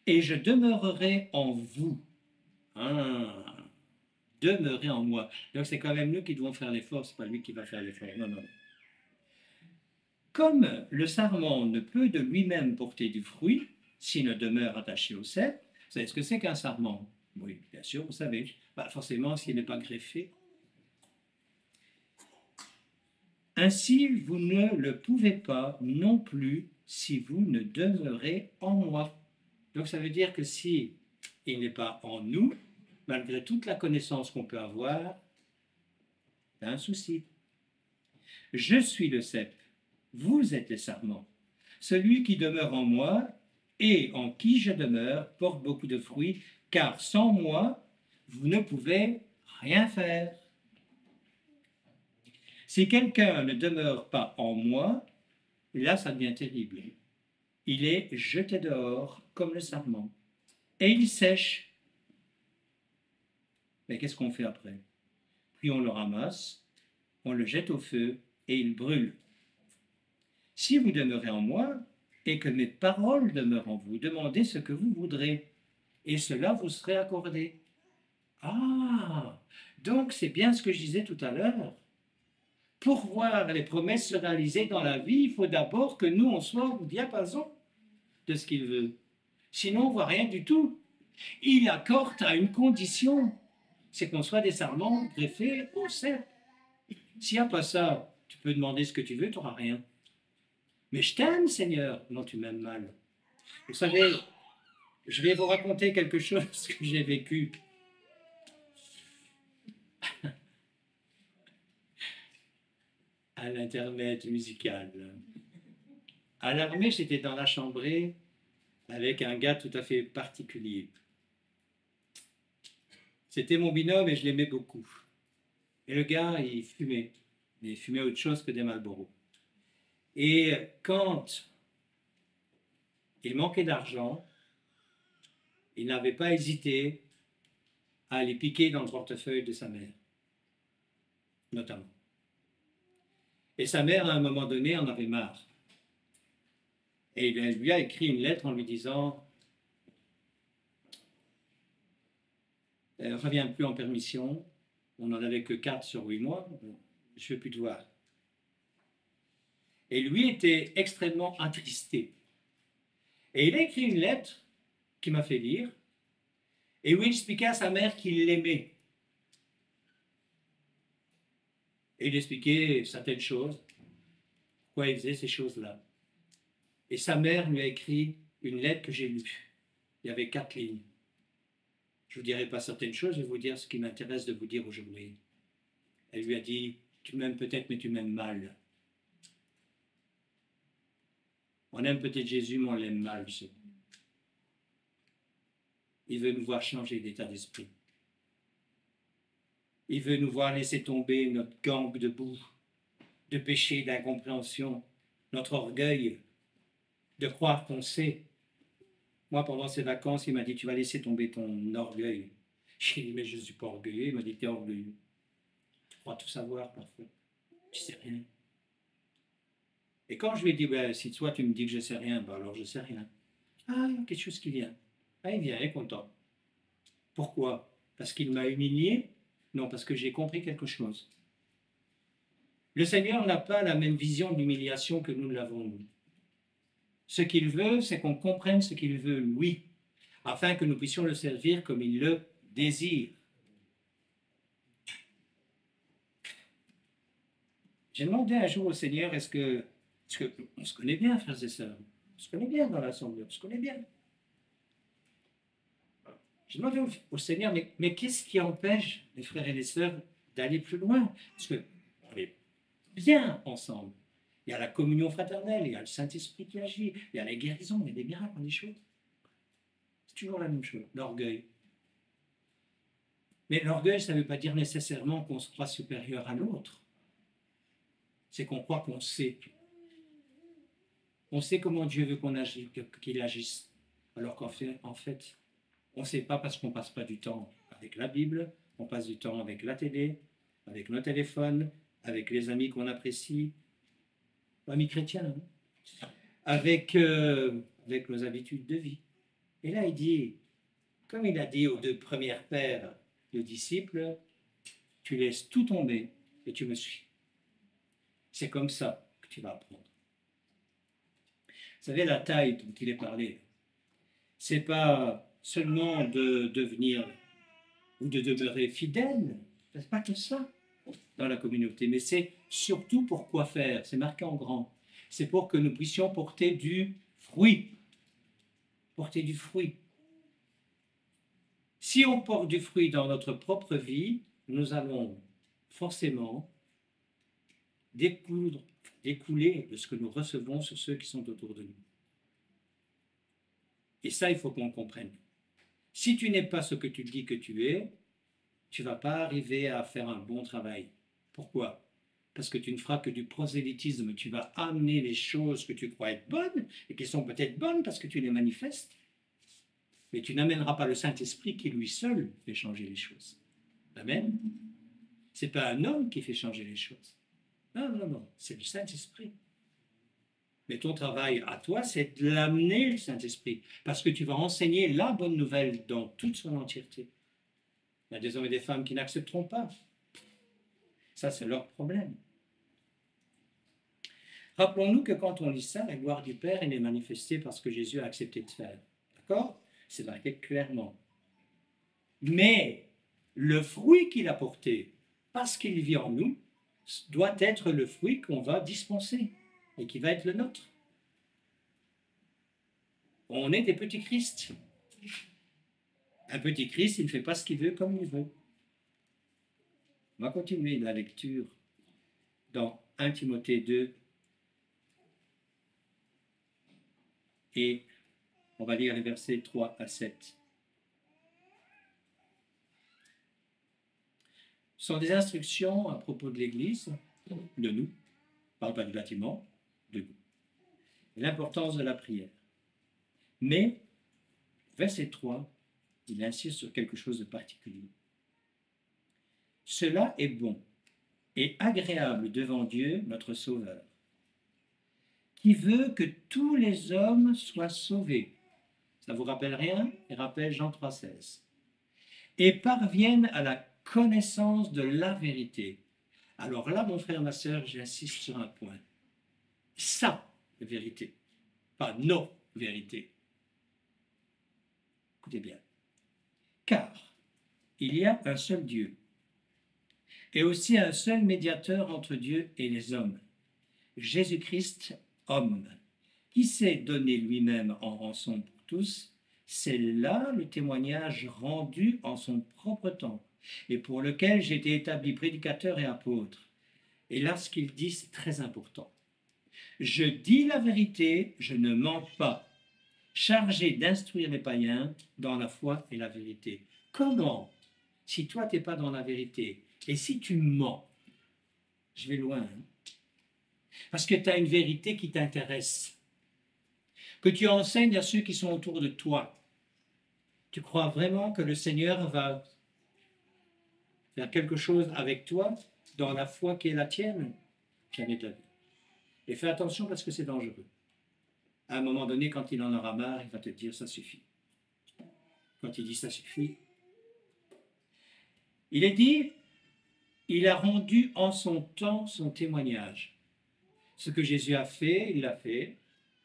et je demeurerai en vous. Ah, demeurez en moi. Donc c'est quand même nous qui devons faire l'effort, c'est pas lui qui va faire l'effort. Non, non. Comme le sarment ne peut de lui-même porter du fruit s'il ne demeure attaché au cep, vous savez ce que c'est qu'un sarment? Oui, bien sûr, vous savez. Pas forcément s'il n'est pas greffé. Ainsi, vous ne le pouvez pas non plus si vous ne demeurez en moi. Donc ça veut dire que si il n'est pas en nous, malgré toute la connaissance qu'on peut avoir, il y a un souci. Je suis le cep, vous êtes les sarments. Celui qui demeure en moi et en qui je demeure porte beaucoup de fruits, car sans moi, vous ne pouvez rien faire. Si quelqu'un ne demeure pas en moi, là, ça devient terrible. Il est jeté dehors comme le sarment, et il sèche. Mais qu'est-ce qu'on fait après? Puis on le ramasse, on le jette au feu, et il brûle. Si vous demeurez en moi, et que mes paroles demeurent en vous, demandez ce que vous voudrez, et cela vous serait accordé. Ah, donc c'est bien ce que je disais tout à l'heure. Pour voir les promesses se réaliser dans la vie, il faut d'abord que nous, on soit au diapason de ce qu'il veut. Sinon, on ne voit rien du tout. Il accorde à une condition, c'est qu'on soit des sarments greffés au cep. S'il n'y a pas ça, tu peux demander ce que tu veux, tu n'auras rien. Mais je t'aime, Seigneur. Non, tu m'aimes mal. Vous savez, je vais vous raconter quelque chose que j'ai vécu. À l'intermède musical. À l'armée, j'étais dans la chambrée avec un gars tout à fait particulier. C'était mon binôme et je l'aimais beaucoup. Et le gars, il fumait. Mais il fumait autre chose que des Marlboro. Et quand il manquait d'argent, il n'avait pas hésité à aller piquer dans le portefeuille de sa mère, notamment. Et sa mère, à un moment donné, en avait marre. Et elle lui a écrit une lettre en lui disant « Reviens plus en permission, on n'en avait que 4 sur 8 mois, je ne veux plus te voir. » Et lui était extrêmement attristé. Et il a écrit une lettre qui m'a fait lire, et où il expliquait à sa mère qu'il l'aimait. Et il expliquait certaines choses, pourquoi il faisait ces choses-là. Et sa mère lui a écrit une lettre que j'ai lue. Il y avait 4 lignes. Je ne vous dirai pas certaines choses, je vais vous dire ce qui m'intéresse de vous dire aujourd'hui. Elle lui a dit, tu m'aimes peut-être, mais tu m'aimes mal. On aime peut-être Jésus, mais on l'aime mal. Il veut nous voir changer d'état d'esprit. Il veut nous voir laisser tomber notre gangue de boue, de péché, d'incompréhension, notre orgueil, de croire qu'on sait. Moi, pendant ces vacances, il m'a dit, tu vas laisser tomber ton orgueil. J'ai dit, mais je ne suis pas orgueilleux. Il m'a dit, tu es orgueilleux. Tu crois tout savoir parfois. Tu sais rien. Et quand je lui ai dit, ben, si toi tu me dis que je ne sais rien, ben alors je ne sais rien. Ah, il y a quelque chose qui vient. Ah, il vient, il est content. Pourquoi? Parce qu'il m'a humilié? Non, parce que j'ai compris quelque chose. Le Seigneur n'a pas la même vision de l'humiliation que nous l'avons, nous. Ce qu'il veut, c'est qu'on comprenne ce qu'il veut, lui, afin que nous puissions le servir comme il le désire. J'ai demandé un jour au Seigneur, parce qu'on se connaît bien, frères et sœurs, on se connaît bien dans l'assemblée, on se connaît bien. J'ai demandé au Seigneur, mais qu'est-ce qui empêche les frères et les sœurs d'aller plus loin? Parce qu'on est bien ensemble. Il y a la communion fraternelle, il y a le Saint-Esprit qui agit, il y a la guérison, il y a des miracles, des choses. C'est toujours la même chose, l'orgueil. Mais l'orgueil, ça ne veut pas dire nécessairement qu'on se croit supérieur à l'autre. C'est qu'on croit qu'on sait. On sait comment Dieu veut qu'il agisse. Alors qu'en fait, on ne sait pas parce qu'on ne passe pas du temps avec la Bible, on passe du temps avec la télé, avec nos téléphones, avec les amis qu'on apprécie, amis chrétiens, hein, avec nos habitudes de vie. Et là, il dit, comme il a dit aux 2 premiers pères de disciples, tu laisses tout tomber et tu me suis. C'est comme ça que tu vas apprendre. Vous savez, la taille dont il est parlé, c'est pas seulement de devenir ou de demeurer fidèle, c'est pas que ça dans la communauté, mais c'est surtout pour quoi faire, c'est marqué en grand. C'est pour que nous puissions porter du fruit. Porter du fruit. Si on porte du fruit dans notre propre vie, nous allons forcément découler de ce que nous recevons sur ceux qui sont autour de nous. Et ça, il faut qu'on comprenne. Si tu n'es pas ce que tu dis que tu es, tu ne vas pas arriver à faire un bon travail. Pourquoi? Parce que tu ne feras que du prosélytisme. Tu vas amener les choses que tu crois être bonnes, et qui sont peut-être bonnes parce que tu les manifestes, mais tu n'amèneras pas le Saint-Esprit qui lui seul fait changer les choses. Amen. Ce n'est pas un homme qui fait changer les choses. Non, non, non, c'est le Saint-Esprit. Mais ton travail à toi, c'est de l'amener, le Saint-Esprit, parce que tu vas enseigner la bonne nouvelle dans toute son entièreté. Il y a des hommes et des femmes qui n'accepteront pas. Ça, c'est leur problème. Rappelons-nous que quand on lit ça, la gloire du Père, elle est manifestée par ce que Jésus a accepté de faire. D'accord? C'est marqué clairement. Mais le fruit qu'il a porté, parce qu'il vit en nous, doit être le fruit qu'on va dispenser et qui va être le nôtre. On est des petits Christ. Un petit Christ, il ne fait pas ce qu'il veut comme il veut. On va continuer la lecture dans 1 Timothée 2 et on va lire les versets 3 à 7. Ce sont des instructions à propos de l'Église, de nous. Je ne parle pas du bâtiment, de nous. L'importance de la prière. Mais, verset 3, il insiste sur quelque chose de particulier. Cela est bon et agréable devant Dieu, notre Sauveur, qui veut que tous les hommes soient sauvés. Ça vous rappelle rien? Il rappelle Jean 3,16. Et parviennent à la connaissance de la vérité. Alors là, mon frère, ma sœur, j'insiste sur un point. Sa vérité, pas nos vérités. Écoutez bien. Car il y a un seul Dieu et aussi un seul médiateur entre Dieu et les hommes, Jésus-Christ, homme, qui s'est donné lui-même en rançon pour tous. C'est là le témoignage rendu en son propre temps et pour lequel j'ai été établi prédicateur et apôtre. Et là, ce qu'il dit, c'est très important. Je dis la vérité, je ne mens pas, chargé d'instruire les païens dans la foi et la vérité. Comment? Si toi, tu n'es pas dans la vérité, et si tu mens, je vais loin, hein? Parce que tu as une vérité qui t'intéresse, que tu enseignes à ceux qui sont autour de toi. Tu crois vraiment que le Seigneur va faire quelque chose avec toi dans la foi qui est la tienne? Jamais de la vie. Et fais attention parce que c'est dangereux. À un moment donné, quand il en aura marre, il va te dire ça suffit. Quand il dit ça suffit, il est dit, il a rendu en son temps son témoignage. Ce que Jésus a fait, il l'a fait,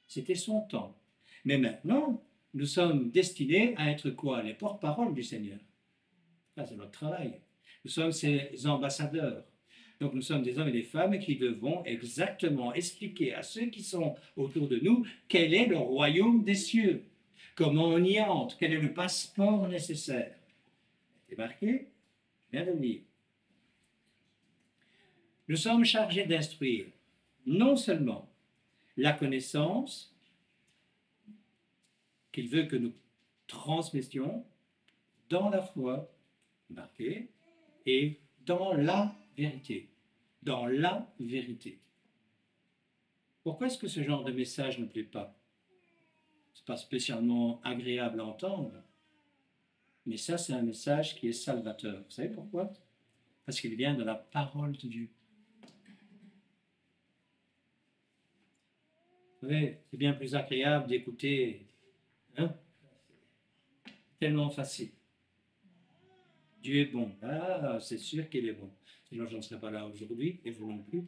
c'était son temps. Mais maintenant, nous sommes destinés à être quoi? Les porte-parole du Seigneur. Ça, c'est notre travail. Nous sommes ses ambassadeurs. Donc nous sommes des hommes et des femmes qui devons exactement expliquer à ceux qui sont autour de nous quel est le royaume des cieux, comment on y entre, quel est le passeport nécessaire. C'est marqué? Je viens de le lire. Nous sommes chargés d'instruire non seulement la connaissance qu'il veut que nous transmettions dans la foi, marqué, et dans la vérité. Dans la vérité. Pourquoi est-ce que ce genre de message ne plaît pas? Ce n'est pas spécialement agréable à entendre, mais ça, c'est un message qui est salvateur. Vous savez pourquoi? Parce qu'il vient de la parole de Dieu. Vous savez, c'est bien plus agréable d'écouter, hein? Tellement facile. Dieu est bon. Ah, c'est sûr qu'il est bon. Sinon, je n'en serais pas là aujourd'hui, et vous non plus.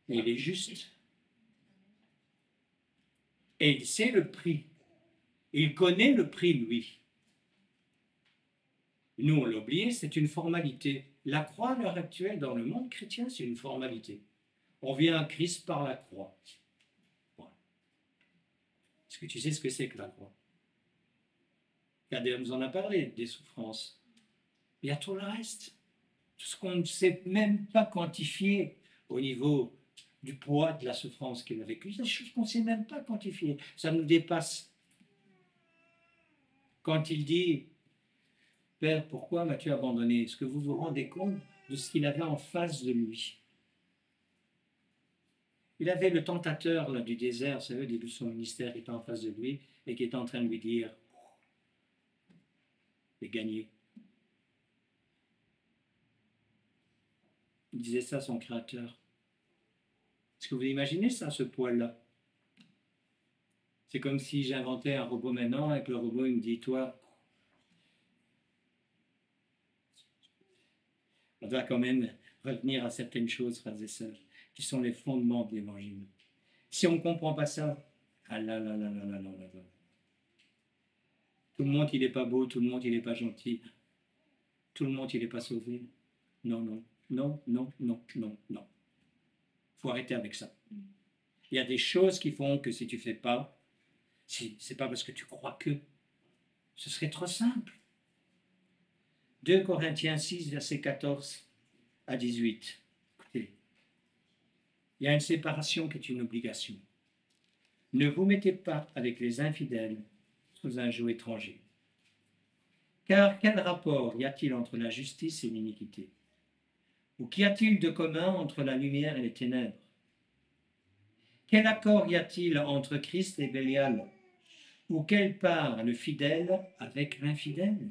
Mais il est juste. Et il sait le prix. Il connaît le prix, lui. Nous, on l'a oublié, c'est une formalité. La croix, à l'heure actuelle, dans le monde chrétien, c'est une formalité. On vient à Christ par la croix. Voilà. Est-ce que tu sais ce que c'est que la croix? Regardez, nous en a parlé, des souffrances. Il y a tout le reste. Tout ce qu'on ne sait même pas quantifier au niveau du poids de la souffrance qu'il a vécue. C'est des choses qu'on ne sait même pas quantifier. Ça nous dépasse. quand il dit « Père, pourquoi m'as-tu abandonné ?» Est-ce que vous vous rendez compte de ce qu'il avait en face de lui? Il avait le tentateur là, du désert, vous savez, au début de son ministère, qui était en face de lui et qui était en train de lui dire « J'ai gagné ». Il disait ça à son créateur. Est-ce que vous imaginez ça, ce poil-là? C'est comme si j'inventais un robot maintenant et que le robot il me dit, toi, on doit quand même revenir à certaines choses, frères et sœurs, qui sont les fondements de l'évangile. Si on ne comprend pas ça, ah là là là là là là là là. Tout le monde, il n'est pas beau, tout le monde, il n'est pas gentil, tout le monde, il n'est pas sauvé. Non, non, non, non, non, non, non. Il faut arrêter avec ça. Il y a des choses qui font que si tu ne fais pas, c'est pas parce que tu crois que, ce serait trop simple. 2 Corinthiens 6, versets 14 à 18. Écoutez, il y a une séparation qui est une obligation. Ne vous mettez pas avec les infidèles sous un joug étranger. Car quel rapport y a-t-il entre la justice et l'iniquité? Ou qu'y a-t-il de commun entre la lumière et les ténèbres? Quel accord y a-t-il entre Christ et Bélial? Ou quelle part le fidèle avec l'infidèle?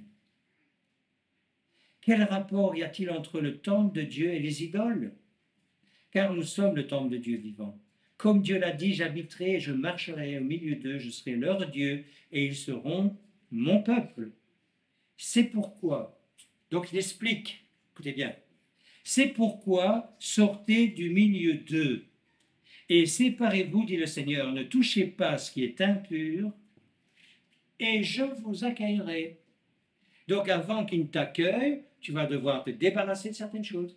Quel rapport y a-t-il entre le temple de Dieu et les idoles? Car nous sommes le temple de Dieu vivant. Comme Dieu l'a dit, j'habiterai et je marcherai au milieu d'eux, je serai leur Dieu et ils seront mon peuple. C'est pourquoi, donc il explique, écoutez bien, c'est pourquoi sortez du milieu d'eux et séparez-vous, dit le Seigneur, ne touchez pas à ce qui est impur et je vous accueillerai. Donc avant qu'ils ne t'accueillent, tu vas devoir te débarrasser de certaines choses.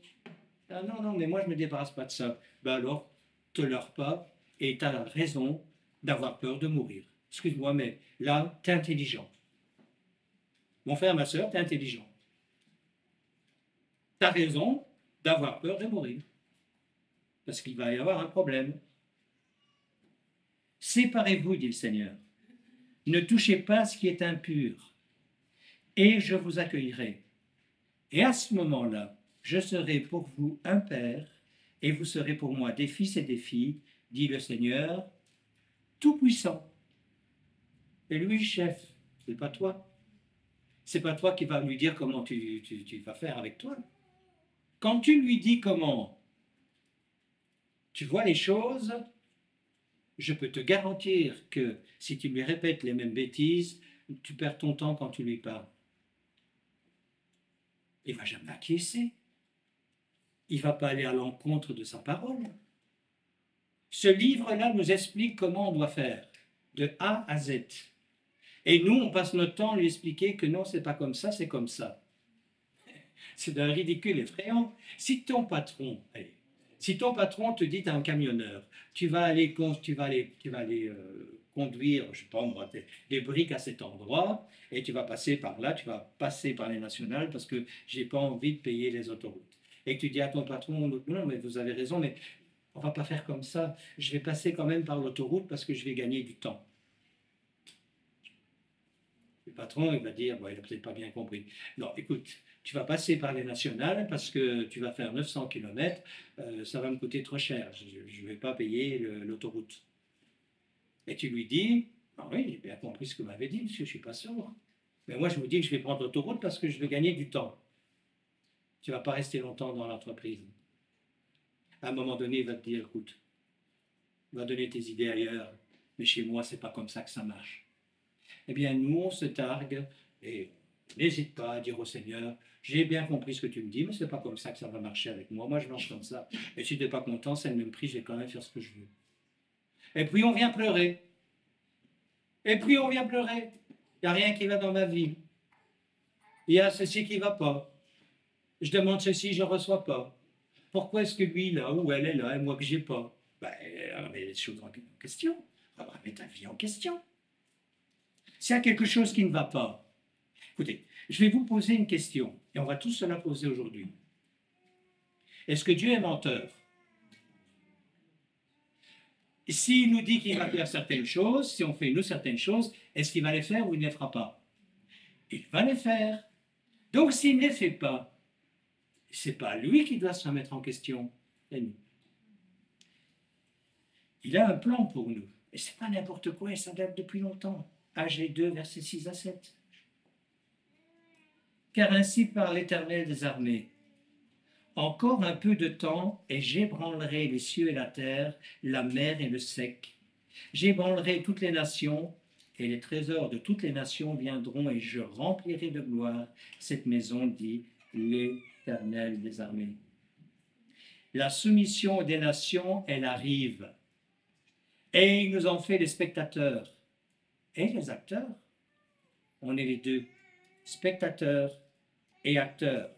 Ah non, non, mais moi je ne me débarrasse pas de ça. Ben alors, te leurre pas et tu as raison d'avoir peur de mourir. Excuse-moi, mais là, tu es intelligent. Mon frère, ma soeur, tu es intelligent. Tu as raison d'avoir peur de mourir. Parce qu'il va y avoir un problème. Séparez-vous, dit le Seigneur. Ne touchez pas ce qui est impur. Et je vous accueillerai. Et à ce moment-là, je serai pour vous un père, et vous serez pour moi des fils et des filles, dit le Seigneur Tout-Puissant. Et lui, chef, c'est pas toi. C'est pas toi qui vas lui dire comment tu vas faire avec toi. Quand tu lui dis comment tu vois les choses, je peux te garantir que si tu lui répètes les mêmes bêtises, tu perds ton temps quand tu lui parles. Il ne va jamais acquiescer. Il ne va pas aller à l'encontre de sa parole. Ce livre-là nous explique comment on doit faire, de A à Z. Et nous, on passe notre temps à lui expliquer que non, c'est pas comme ça, c'est comme ça. C'est d'un ridicule effrayant. Si ton patron te dit, tu es un camionneur, tu vas aller conduire, je sais pas moi, des briques à cet endroit, et tu vas passer par là, tu vas passer par les nationales parce que j'ai pas envie de payer les autoroutes. Et que tu dis à ton patron, non, mais vous avez raison, mais on va pas faire comme ça, je vais passer quand même par l'autoroute parce que je vais gagner du temps. Le patron, il va dire, bon, il n'a peut-être pas bien compris. Non, écoute, tu vas passer par les nationales parce que tu vas faire 900 km, ça va me coûter trop cher, je ne vais pas payer l'autoroute. Et tu lui dis, ah oui, j'ai bien compris ce que vous m'avez dit, monsieur, je ne suis pas sourd. Mais moi, je vous dis que je vais prendre l'autoroute parce que je veux gagner du temps. Tu ne vas pas rester longtemps dans l'entreprise. À un moment donné, il va te dire, écoute, il va donner tes idées ailleurs, mais chez moi, ce n'est pas comme ça que ça marche. Eh bien, nous, on se targue et n'hésite pas à dire au Seigneur, j'ai bien compris ce que tu me dis, mais ce n'est pas comme ça que ça va marcher avec moi. Moi, je marche comme ça. Et si tu n'es pas content, c'est le même prix, je vais quand même faire ce que je veux. Et puis, on vient pleurer. Et puis, on vient pleurer. Il n'y a rien qui va dans ma vie. Il y a ceci qui ne va pas. Je demande ceci, je ne reçois pas. Pourquoi est-ce que lui, là, ou elle est là, et moi que je n'ai pas? Ben, remets les choses en question. Remets ta vie en question. S'il y a quelque chose qui ne va pas, écoutez, je vais vous poser une question, et on va tous se la poser aujourd'hui. Est-ce que Dieu est menteur? S'il nous dit qu'il va faire certaines choses, si on fait nous certaines choses, est-ce qu'il va les faire ou il ne les fera pas? il va les faire. Donc s'il ne les fait pas, ce n'est pas lui qui doit se remettre en question, c'est nous. Il a un plan pour nous. Et ce n'est pas n'importe quoi, et ça date depuis longtemps. Ag 2, versets 6 à 7. Car ainsi parle l'Éternel des armées. Encore un peu de temps, et j'ébranlerai les cieux et la terre, la mer et le sec. J'ébranlerai toutes les nations, et les trésors de toutes les nations viendront, et je remplirai de gloire cette maison, dit l'Éternel des armées. La soumission des nations, elle arrive. Et il nous en fait les spectateurs et les acteurs. On est les deux, spectateurs et acteurs.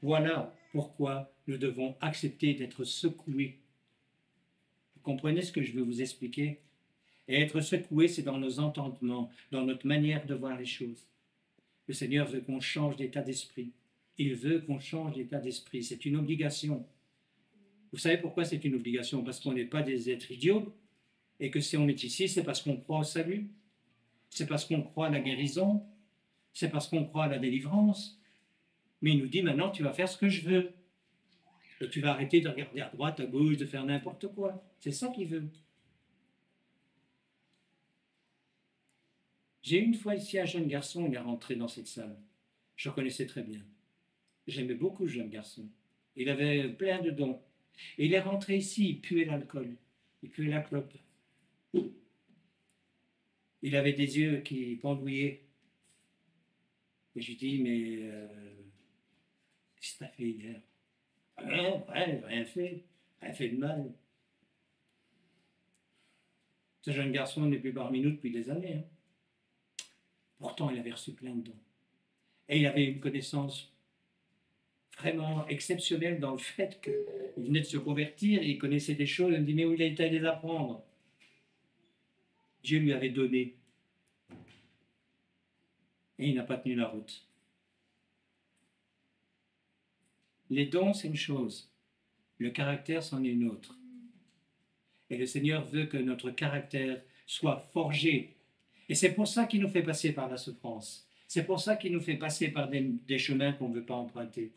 Voilà pourquoi nous devons accepter d'être secoués. Vous comprenez ce que je veux vous expliquer? Et être secoué, c'est dans nos entendements, dans notre manière de voir les choses. Le Seigneur veut qu'on change d'état d'esprit. Il veut qu'on change d'état d'esprit. C'est une obligation. Vous savez pourquoi c'est une obligation? Parce qu'on n'est pas des êtres idiots, et que si on est ici, c'est parce qu'on croit au salut, c'est parce qu'on croit à la guérison, c'est parce qu'on croit à la délivrance. Mais il nous dit maintenant, tu vas faire ce que je veux. Et tu vas arrêter de regarder à droite, à gauche, de faire n'importe quoi. C'est ça qu'il veut. J'ai une fois ici un jeune garçon, il est rentré dans cette salle. Je le connaissais très bien. J'aimais beaucoup ce jeune garçon. Il avait plein de dons. Et il est rentré ici, il puait l'alcool, il puait la clope. Il avait des yeux qui pendouillaient. Et je lui dis, mais qu'est-ce que tu as fait hier? Rien fait de mal. Ce jeune garçon n'est plus parmi nous depuis des années. Hein. Pourtant, il avait reçu plein de dons. Et il avait une connaissance vraiment exceptionnelle dans le fait qu'il venait de se convertir et il connaissait des choses. Il me dit, mais où il a été à les apprendre? Dieu lui avait donné. Et il n'a pas tenu la route. Les dons, c'est une chose. Le caractère, c'en est une autre. Et le Seigneur veut que notre caractère soit forgé. Et c'est pour ça qu'il nous fait passer par la souffrance. C'est pour ça qu'il nous fait passer par des chemins qu'on ne veut pas emprunter.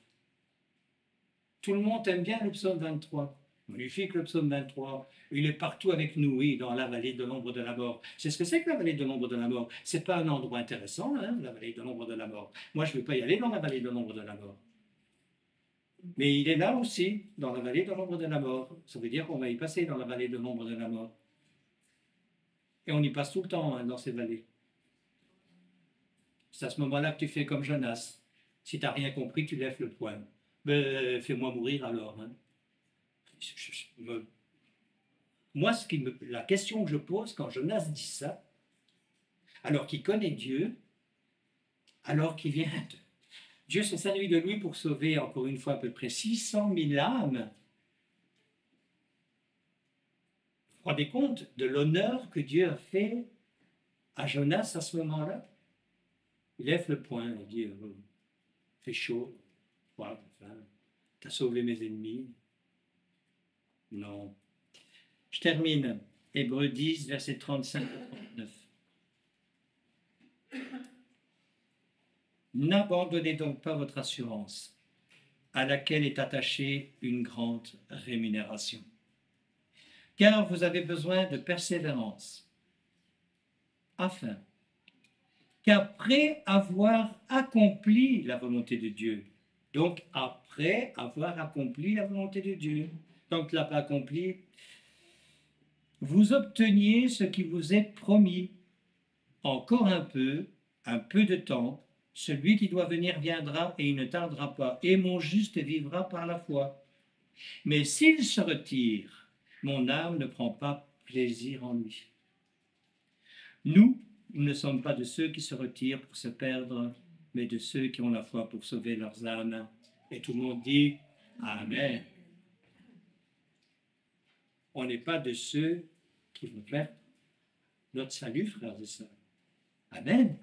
Tout le monde aime bien le psaume 23. Magnifique le psaume 23. Il est partout avec nous, oui, dans la vallée de l'ombre de la mort. C'est ce que c'est que la vallée de l'ombre de la mort. C'est pas un endroit intéressant, hein, la vallée de l'ombre de la mort. Moi, je ne veux pas y aller dans la vallée de l'ombre de la mort. Mais il est là aussi, dans la vallée de l'ombre de la mort. Ça veut dire qu'on va y passer dans la vallée de l'ombre de la mort. Et on y passe tout le temps, hein, dans ces vallées. C'est à ce moment-là que tu fais comme Jonas. Si tu n'as rien compris, tu lèves le poing. Ben, fais-moi mourir alors. Hein. Moi, la question que je pose quand Jonas dit ça, alors qu'il connaît Dieu, alors qu'il vient de... Dieu s'est servi de lui pour sauver, encore une fois, à peu près 600 000 âmes. Vous vous rendez compte de l'honneur que Dieu a fait à Jonas à ce moment-là? Il lève le poing, il dit, fait chaud, froid, enfin, t'as sauvé mes ennemis. Non. Je termine. Hébreux 10, versets 35 et 39. N'abandonnez donc pas votre assurance, à laquelle est attachée une grande rémunération. Car vous avez besoin de persévérance, afin qu'après avoir accompli la volonté de Dieu, donc après avoir accompli la volonté de Dieu, tant que tu ne l'as pas accompli, vous obteniez ce qui vous est promis. Encore un peu de temps, celui qui doit venir viendra et il ne tardera pas, et mon juste vivra par la foi. Mais s'il se retire, mon âme ne prend pas plaisir en lui. Nous ne sommes pas de ceux qui se retirent pour se perdre, mais de ceux qui ont la foi pour sauver leurs âmes. Et tout le monde dit Amen. On n'est pas de ceux qui vont perdre notre salut, frères et sœurs. Amen.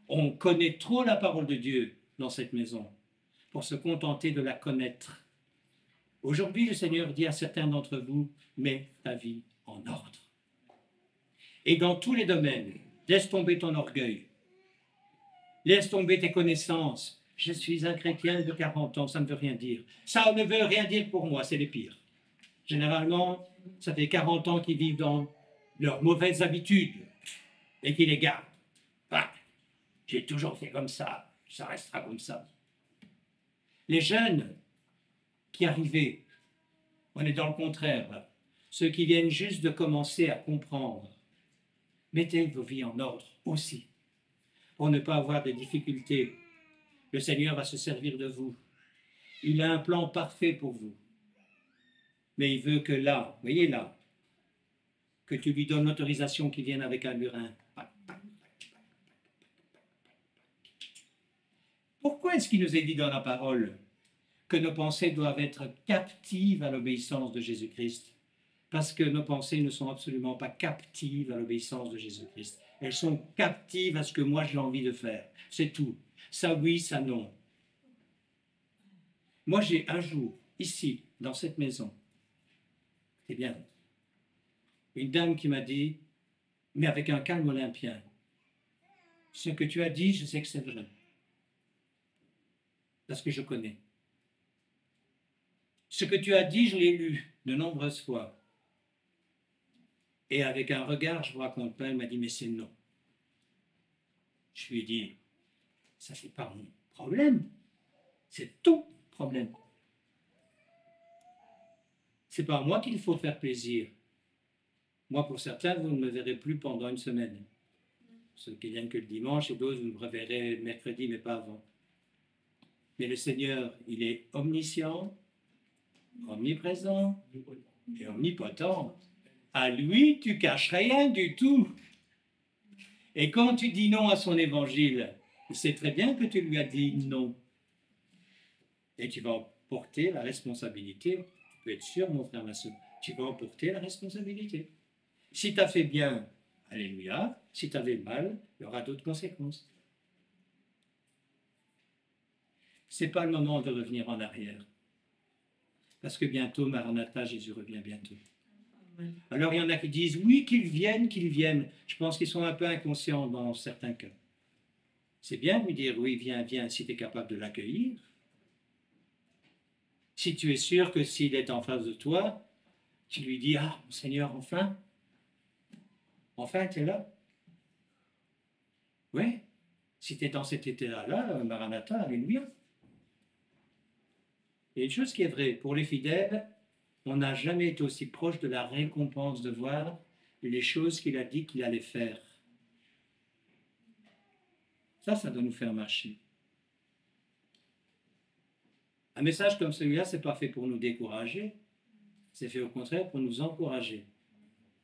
On connaît trop la parole de Dieu dans cette maison pour se contenter de la connaître. Aujourd'hui, le Seigneur dit à certains d'entre vous, mets ta vie en ordre. Et dans tous les domaines, laisse tomber ton orgueil. Laisse tomber tes connaissances. Je suis un chrétien de 40 ans, ça ne veut rien dire. Ça ne veut rien dire pour moi, c'est les pires. Généralement, ça fait 40 ans qu'ils vivent dans leurs mauvaises habitudes et qu'ils les gardent. Ah, j'ai toujours fait comme ça restera comme ça. Les jeunes qui arrivaient, on est dans le contraire, ceux qui viennent juste de commencer à comprendre, mettez vos vies en ordre aussi, pour ne pas avoir de difficultés. Le Seigneur va se servir de vous. Il a un plan parfait pour vous. Mais il veut que là, voyez là, que tu lui donnes l'autorisation qui vienne avec un burin. Pourquoi est-ce qu'il nous est dit dans la parole que nos pensées doivent être captives à l'obéissance de Jésus-Christ? Parce que nos pensées ne sont absolument pas captives à l'obéissance de Jésus-Christ. Elles sont captives à ce que moi j'ai envie de faire. C'est tout. Ça oui, ça non. Moi j'ai un jour, ici, dans cette maison, c'est bien, une dame qui m'a dit, mais avec un calme olympien, ce que tu as dit, je sais que c'est vrai. Parce que je connais. Ce que tu as dit, je l'ai lu de nombreuses fois. Et avec un regard, je vous raconte pas, elle m'a dit, mais c'est non. Je lui ai dit, ça c'est pas mon problème, c'est ton problème. C'est pas à moi qu'il faut faire plaisir. Moi, pour certains, vous ne me verrez plus pendant une semaine. Ceux qui viennent que le dimanche et d'autres, vous me reverrez mercredi, mais pas avant. Mais le Seigneur, il est omniscient, omniprésent et omnipotent. À lui, tu caches rien du tout. Et quand tu dis non à son évangile, il sait très bien que tu lui as dit non. Et tu vas en porter la responsabilité. Tu peux être sûr, mon frère, ma soeur, tu vas en porter la responsabilité. Si tu as fait bien, alléluia. Si tu avais mal, il y aura d'autres conséquences. Ce n'est pas le moment de revenir en arrière. Parce que bientôt, Maranatha, Jésus revient bientôt. Alors il y en a qui disent, oui, qu'ils viennent, qu'ils viennent. Je pense qu'ils sont un peu inconscients dans certains cas. C'est bien de lui dire, oui, viens, viens, si tu es capable de l'accueillir. Si tu es sûr que s'il est en face de toi, tu lui dis, ah, mon Seigneur, enfin, tu es là. Oui, si tu es dans cet état-là, Maranatha, alléluia. Et une chose qui est vraie, pour les fidèles, on n'a jamais été aussi proche de la récompense de voir les choses qu'il a dit qu'il allait faire. Ça doit nous faire marcher. Un message comme celui-là, ce n'est pas fait pour nous décourager, c'est fait au contraire pour nous encourager.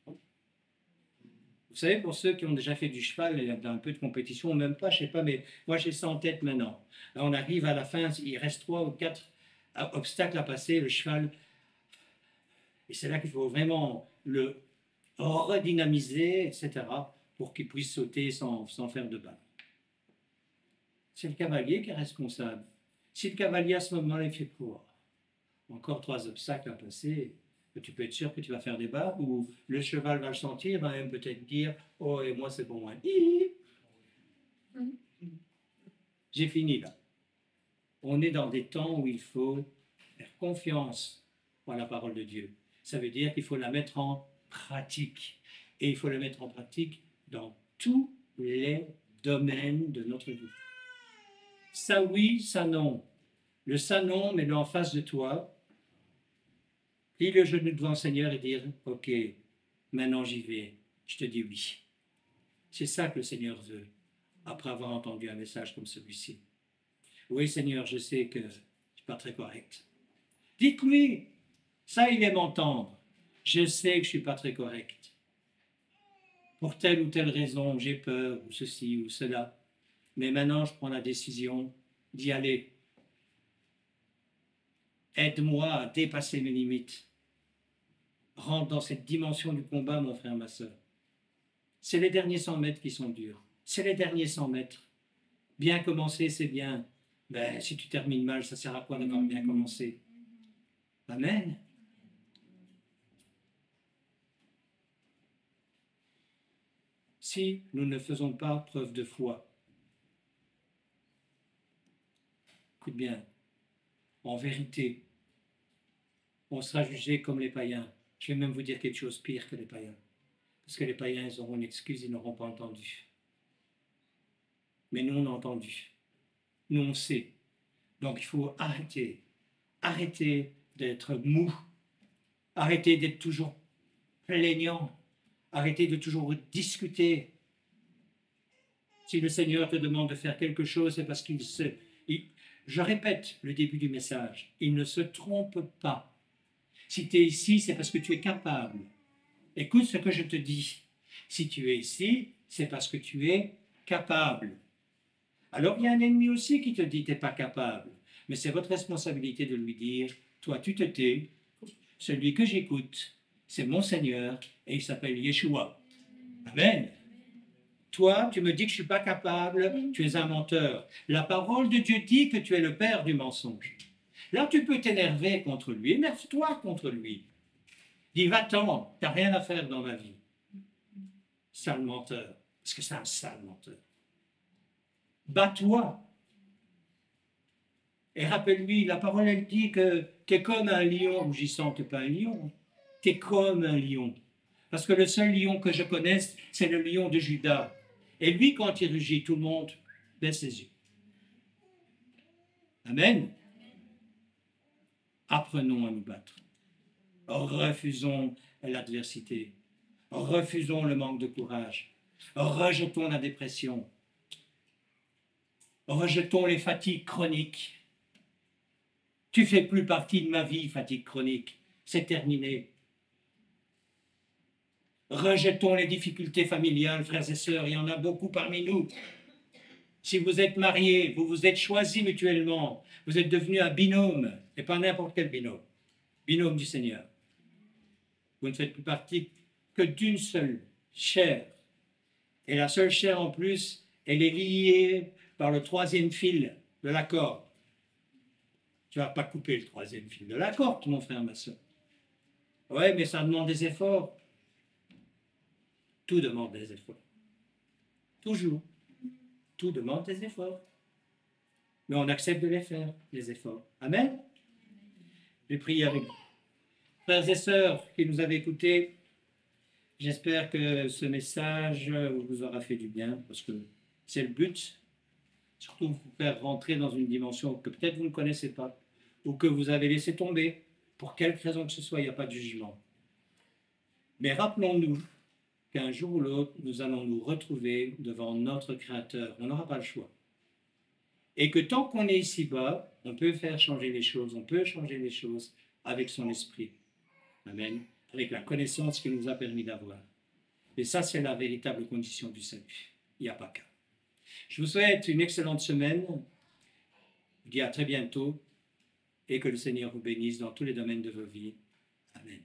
Vous savez, pour ceux qui ont déjà fait du cheval, il y a un peu de compétition, même pas, je ne sais pas, mais moi j'ai ça en tête maintenant. Là, on arrive à la fin, il reste 3 ou 4 obstacles à passer, le cheval, et c'est là qu'il faut vraiment le redynamiser, etc., pour qu'il puisse sauter sans faire de balle. C'est le cavalier qui est responsable. Si le cavalier à ce moment-là, il fait pour encore 3 obstacles à passer, tu peux être sûr que tu vas faire des barres, ou le cheval va le sentir, va même peut-être dire, oh, et moi c'est pour moi. J'ai fini là. On est dans des temps où il faut faire confiance à la parole de Dieu. Ça veut dire qu'il faut la mettre en pratique. Et il faut la mettre en pratique dans tous les domaines de notre vie. Ça oui, ça non. Le ça non, mets-le en face de toi. Plie le genou devant le Seigneur et dire, ok, maintenant j'y vais, je te dis oui. C'est ça que le Seigneur veut, après avoir entendu un message comme celui-ci. Oui, Seigneur, je sais que je ne suis pas très correct. Dites-lui, ça il aime entendre. Je sais que je ne suis pas très correct. Pour telle ou telle raison, j'ai peur, ou ceci ou cela. Mais maintenant, je prends la décision d'y aller. Aide-moi à dépasser mes limites. Rentre dans cette dimension du combat, mon frère, ma soeur. C'est les derniers 100 mètres qui sont durs. C'est les derniers 100 mètres. Bien commencer, c'est bien. Mais si tu termines mal, ça sert à quoi d'avoir bien commencé? Amen. Si nous ne faisons pas preuve de foi, Écoute bien, en vérité, on sera jugé comme les païens. Je vais même vous dire quelque chose pire que les païens. Parce que les païens, ils auront une excuse, ils n'auront pas entendu. Mais nous, on a entendu. Nous, on sait. Donc, il faut arrêter. Arrêter d'être mou. Arrêter d'être toujours plaignant. Arrêter de toujours discuter. Si le Seigneur te demande de faire quelque chose, c'est parce qu'il se... Je répète le début du message. Il ne se trompe pas. Si tu es ici, c'est parce que tu es capable. Écoute ce que je te dis. Si tu es ici, c'est parce que tu es capable. Alors il y a un ennemi aussi qui te dit que tu n'es pas capable. Mais c'est votre responsabilité de lui dire, toi tu te tais, celui que j'écoute, c'est mon Seigneur et il s'appelle Yeshua. Amen. Toi, tu me dis que je ne suis pas capable, tu es un menteur. La parole de Dieu dit que tu es le père du mensonge. Là, tu peux t'énerver contre lui, énerve-toi contre lui. Dis, va-t'en, tu n'as rien à faire dans ma vie. Sale menteur, parce que c'est un sale menteur. Bats-toi. Et rappelle-lui, la parole, elle dit que tu es comme un lion. J'y sens, tu n'es pas un lion. Tu es comme un lion. Parce que le seul lion que je connaisse, c'est le lion de Juda. Et lui, quand il rugit, tout le monde baisse ses yeux. Amen. Apprenons à nous battre. Refusons l'adversité. Refusons le manque de courage. Rejetons la dépression. Rejetons les fatigues chroniques. Tu ne fais plus partie de ma vie, fatigue chronique. C'est terminé. Rejetons les difficultés familiales, frères et sœurs. Il y en a beaucoup parmi nous. Si vous êtes mariés, vous vous êtes choisis mutuellement. Vous êtes devenus un binôme, et pas n'importe quel binôme. Binôme du Seigneur. Vous ne faites plus partie que d'une seule chair. Et la seule chair en plus, elle est liée par le troisième fil de la corde. Tu ne vas pas couper le troisième fil de la corde, mon frère, ma soeur. Oui, mais ça demande des efforts. Tout demande des efforts. Toujours. Tout demande des efforts. Mais on accepte de les faire, les efforts. Amen. Je vais prier avec vous. Frères et sœurs qui nous avez écoutés, j'espère que ce message vous aura fait du bien, parce que c'est le but, surtout vous faire rentrer dans une dimension que peut-être vous ne connaissez pas, ou que vous avez laissé tomber, pour quelque raison que ce soit, il n'y a pas de jugement. Mais rappelons-nous qu'un jour ou l'autre, nous allons nous retrouver devant notre Créateur. On n'aura pas le choix. Et que tant qu'on est ici-bas, on peut faire changer les choses, on peut changer les choses avec son esprit. Amen. Avec la connaissance qu'il nous a permis d'avoir. Et ça, c'est la véritable condition du salut. Il n'y a pas qu'à. Je vous souhaite une excellente semaine. Je vous dis à très bientôt et que le Seigneur vous bénisse dans tous les domaines de vos vies. Amen.